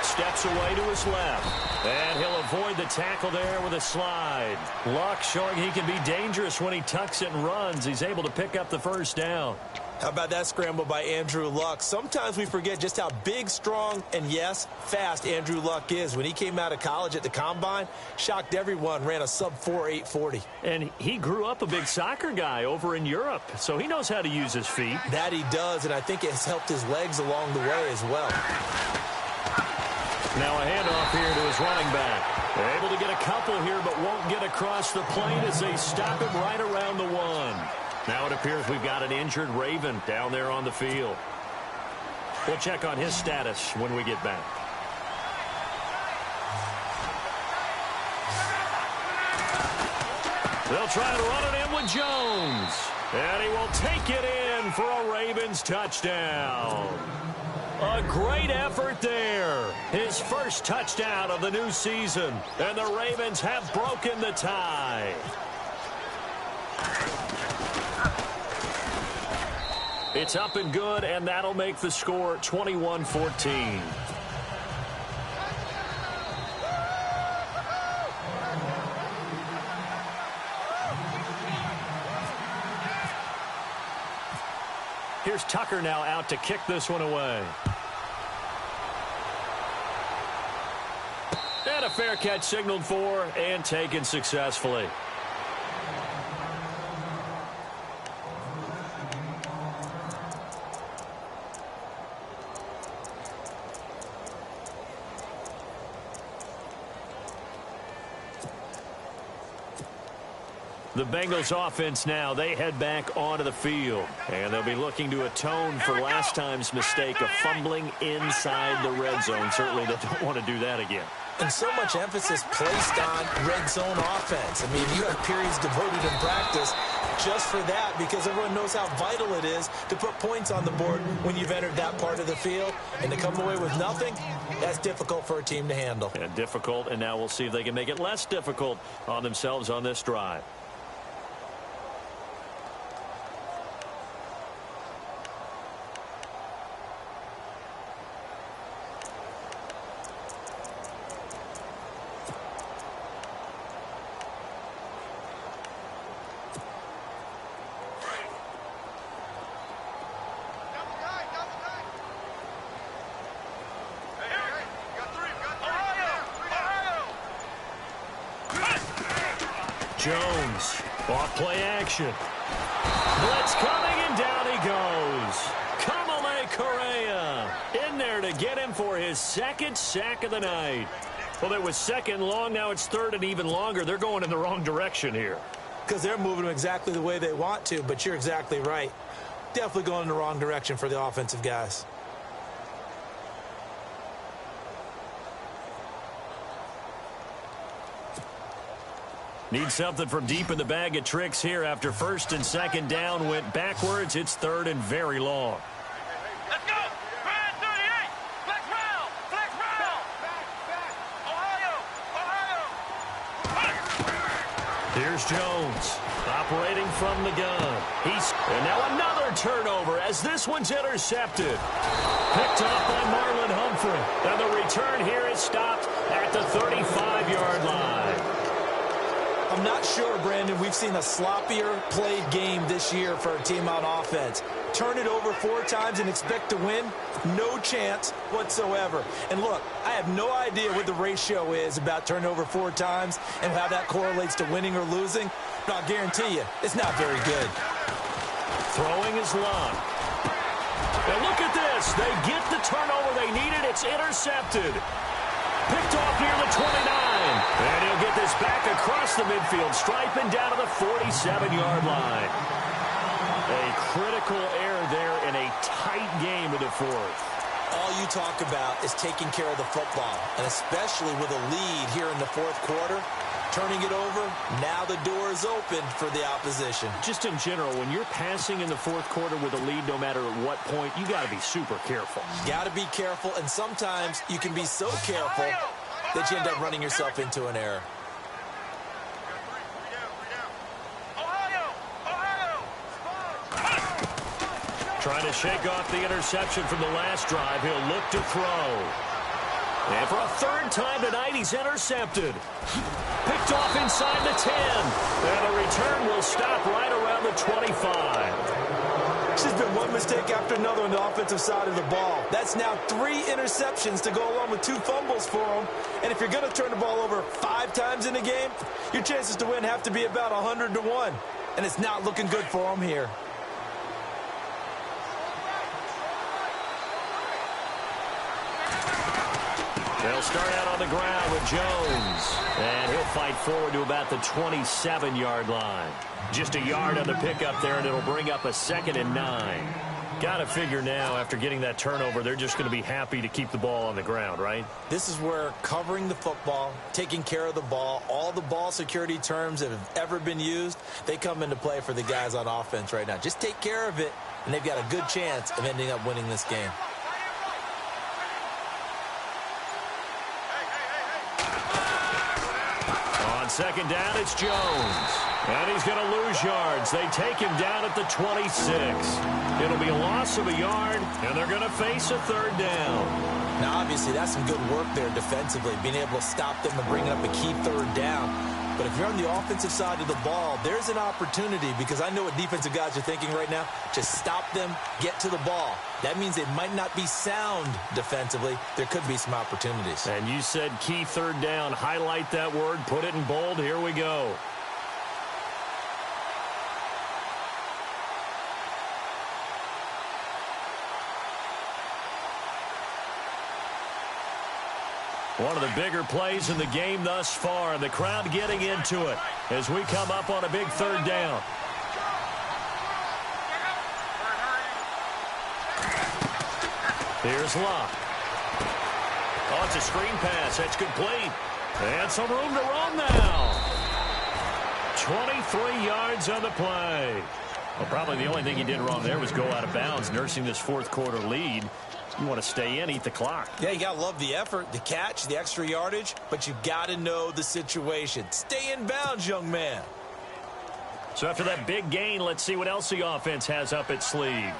Steps away to his left. And he'll avoid the tackle there with a slide. Luck showing he can be dangerous when he tucks it and runs. He's able to pick up the first down. How about that scramble by Andrew Luck? Sometimes we forget just how big, strong, and yes, fast Andrew Luck is. When he came out of college at the Combine, shocked everyone, ran a sub-4 840. And he grew up a big soccer guy over in Europe, so he knows how to use his feet. That he does, and I think it has helped his legs along the way as well. Now a handoff here to his running back. They're able to get a couple here, but won't get across the plane as they stop him right around the 1. Now it appears we've got an injured Raven down there on the field. We'll check on his status when we get back. They'll try to run it in with Jones. And he will take it in for a Ravens touchdown. A great effort there. His first touchdown of the new season. And the Ravens have broken the tie. It's up and good, and that'll make the score 21-14. Here's Tucker now out to kick this one away. And a fair catch signaled for and taken successfully. The Bengals offense now, they head back onto the field. And they'll be looking to atone for last time's mistake of fumbling inside the red zone. Certainly they don't want to do that again. And so much emphasis placed on red zone offense. I mean, you have periods devoted in practice just for that because everyone knows how vital it is to put points on the board when you've entered that part of the field. And to come away with nothing, that's difficult for a team to handle. Yeah, difficult, and now we'll see if they can make it less difficult on themselves on this drive. Jones, off play action. Blitz coming, and down he goes. Kamale Correa in there to get him for his second sack of the night. Well, it was second long. Now it's third and even longer. They're going in the wrong direction here. Because they're moving exactly the way they want to, but you're exactly right. Definitely going in the wrong direction for the offensive guys. Need something from deep in the bag of tricks here after first and second down went backwards. It's third and very long. Let's go! Brad 38! Flex round! Flex round! Ohio! Here's Jones operating from the gun. And now another turnover as as this one's intercepted. Picked off by Marlon Humphrey. And the return here is stopped at the 35-yard line. I'm not sure, Brandon, we've seen a sloppier played game this year for a team on offense. Turn it over 4 times and expect to win? No chance whatsoever. And look, I have no idea what the ratio is about turning over 4 times and how that correlates to winning or losing. But I'll guarantee you, it's not very good. Throwing is long. And look at this. They get the turnover they needed. It's intercepted. Picked off near the 29. And he'll get this back across the midfield stripe and down to the 47-yard line. A critical error there in a tight game in the fourth. All you talk about is taking care of the football, and especially with a lead here in the fourth quarter, turning it over, now the door is open for the opposition. Just in general, when you're passing in the fourth quarter with a lead, no matter at what point, you got to be super careful. Got to be careful, and sometimes you can be so careful that you end up running yourself into an error. Trying to shake off the interception from the last drive. He'll look to throw. And for a third time tonight, he's intercepted. Picked off inside the 10. And the return will stop right around the 25. It's just been one mistake after another on the offensive side of the ball. That's now 3 interceptions to go along with 2 fumbles for him. And if you're going to turn the ball over 5 times in a game, your chances to win have to be about 100 to 1. And it's not looking good for him here. They'll start out on the ground with Jones. And he'll fight forward to about the 27-yard line. Just a yard on the pickup there, and it'll bring up a 2nd and 9. Got to figure now, after getting that turnover, they're just going to be happy to keep the ball on the ground, right? This is where covering the football, taking care of the ball, all the ball security terms that have ever been used, they come into play for the guys on offense right now. Just take care of it, and they've got a good chance of ending up winning this game. On 2nd down, it's Jones. And he's going to lose yards. They take him down at the 26. It'll be a loss of a yard, and they're going to face a 3rd down. Now, obviously, that's some good work there defensively, being able to stop them and bringing up a key 3rd down. But if you're on the offensive side of the ball, there's an opportunity, because I know what defensive guys are thinking right now. Just stop them, get to the ball. That means they might not be sound defensively. There could be some opportunities. And you said key 3rd down. Highlight that word. Put it in bold. Here we go. One of the bigger plays in the game thus far. The crowd getting into it as we come up on a big 3rd down. Here's Locke. Oh, it's a screen pass. That's complete. And some room to run now. 23 yards on the play. Well, probably the only thing he did wrong there was go out of bounds, nursing this fourth quarter lead. You want to stay in, eat the clock. Yeah, you got to love the effort, the catch, the extra yardage, but you got to know the situation. Stay in bounds, young man. So after that big gain, let's see what else the offense has up its sleeve.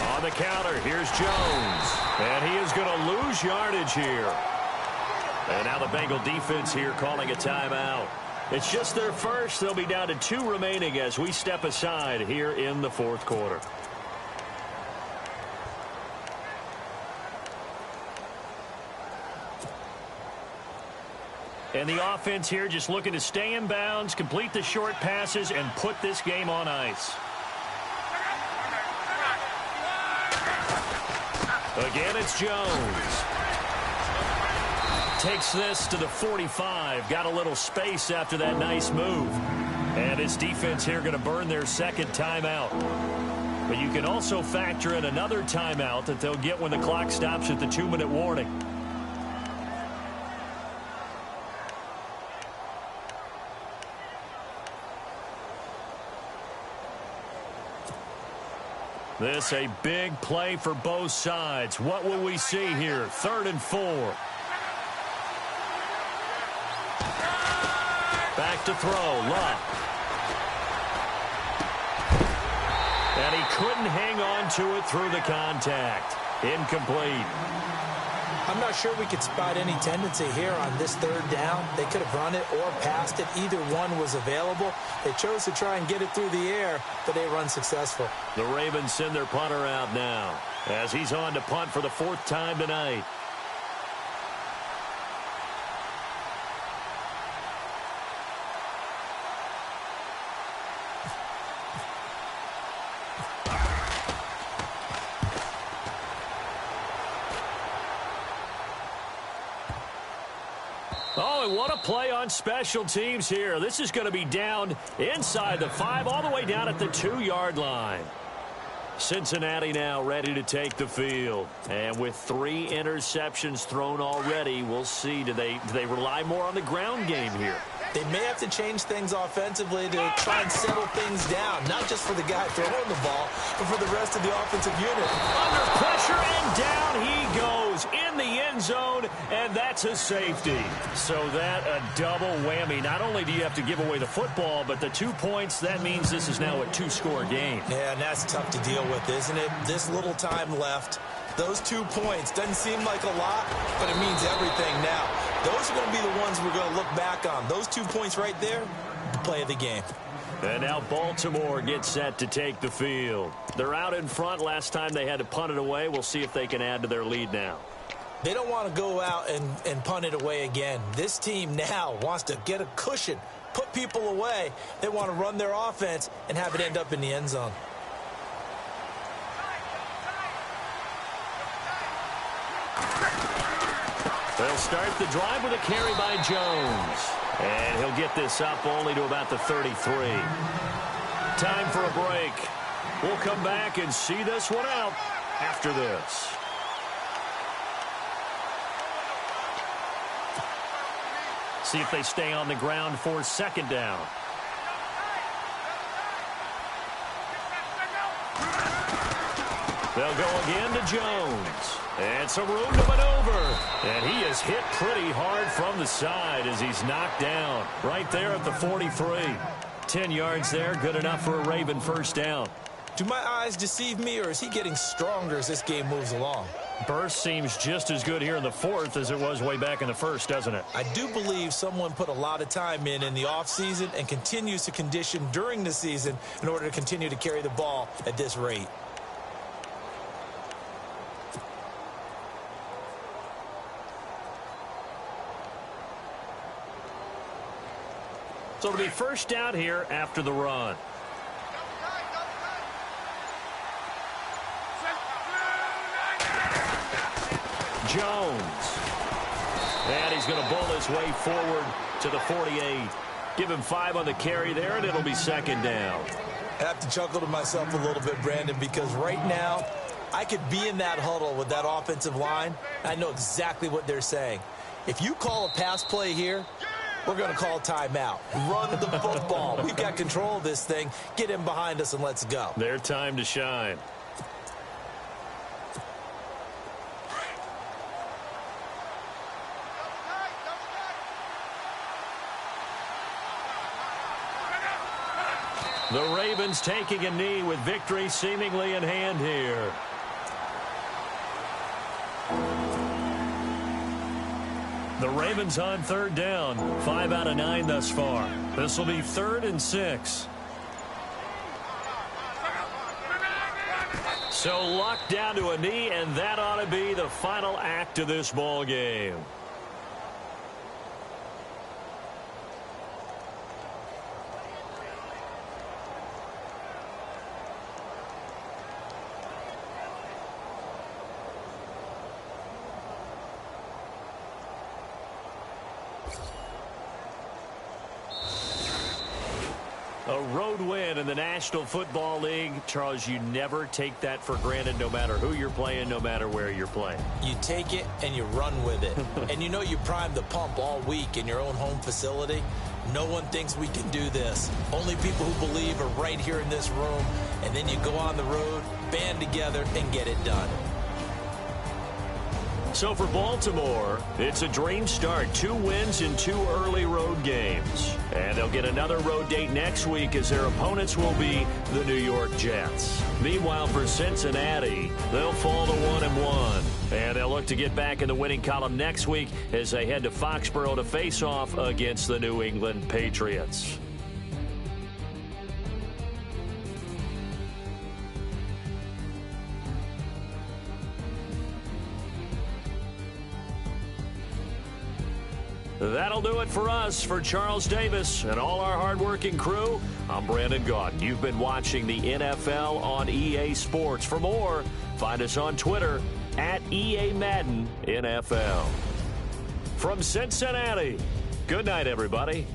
On the counter, here's Jones. And he is going to lose yardage here. And now the Bengal defense here calling a timeout. It's just their first. They'll be down to 2 remaining as we step aside here in the fourth quarter. And the offense here just looking to stay in bounds, complete the short passes, and put this game on ice. Again, it's Jones. Takes this to the 45. Got a little space after that nice move. And his defense here going to burn their 2nd timeout. But you can also factor in another timeout that they'll get when the clock stops at the 2-minute warning. This a big play for both sides. What will we see here? 3rd and 4. Back to throw. Luck. And he couldn't hang on to it through the contact. Incomplete. I'm not sure we could spot any tendency here on this third down. They could have run it or passed it. Either one was available. They chose to try and get it through the air, but they were unsuccessful. The Ravens send their punter out now as he's on to punt for the 4th time tonight. Oh, and what a play on special teams here. This is going to be down inside the 5, all the way down at the 2-yard line. Cincinnati now ready to take the field. And with 3 interceptions thrown already, we'll see. Do they rely more on the ground game here? They may have to change things offensively to try and settle things down, not just for the guy throwing the ball, but for the rest of the offensive unit. Under pressure, and down he goes in the end zone, and that's a safety. So that a double whammy. Not only do you have to give away the football, but the 2 points, that means this is now a 2-score game. Yeah, and that's tough to deal with, isn't it? This little time left. Those 2 points doesn't seem like a lot, but it means everything now. Those are going to be the ones we're going to look back on. Those 2 points right there, the play of the game. And now Baltimore gets set to take the field. They're out in front. Last time they had to punt it away. We'll see if they can add to their lead now. They don't want to go out and punt it away again. This team now wants to get a cushion, put people away. They want to run their offense and have it end up in the end zone. They'll start the drive with a carry by Jones. And he'll get this up only to about the 33. Time for a break. We'll come back and see this one out after this. See if they stay on the ground for 2nd down. They'll go again to Jones. And some room to maneuver. And he is hit pretty hard from the side as he's knocked down right there at the 43. 10 yards there, good enough for a Raven 1st down. Do my eyes deceive me, or is he getting stronger as this game moves along? Burst seems just as good here in the 4th as it was way back in the 1st, doesn't it? I do believe someone put a lot of time in the offseason and continues to condition during the season in order to continue to carry the ball at this rate. So it'll be 1st down here after the run. Jones. And he's going to bowl his way forward to the 48. Give him 5 on the carry there, and it'll be 2nd down. I have to chuckle to myself a little bit, Brandon, because right now I could be in that huddle with that offensive line. I know exactly what they're saying. If you call a pass play here, we're going to call timeout. Run the football. We've got control of this thing. Get him behind us and let's go. Their time to shine. The Ravens taking a knee with victory seemingly in hand here. The Ravens on 3rd down. 5 out of 9 thus far. This will be 3rd and 6. So Luck down to a knee, and that ought to be the final act of this ball game. A road win in the National Football League. Charles, you never take that for granted no matter who you're playing, no matter where you're playing. You take it and you run with it. And you know you primed the pump all week in your own home facility. No one thinks we can do this. Only people who believe are right here in this room. And then you go on the road, band together, and get it done. So for Baltimore, it's a dream start. 2 wins in 2 early road games. And they'll get another road date next week as their opponents will be the New York Jets. Meanwhile, for Cincinnati, they'll fall to 1-1. And they'll look to get back in the winning column next week as they head to Foxborough to face off against the New England Patriots. That'll do it for us. For Charles Davis and all our hardworking crew, I'm Brandon Gaudin. You've been watching the NFL on EA Sports. For more, find us on Twitter at EA Madden NFL. From Cincinnati, good night, everybody.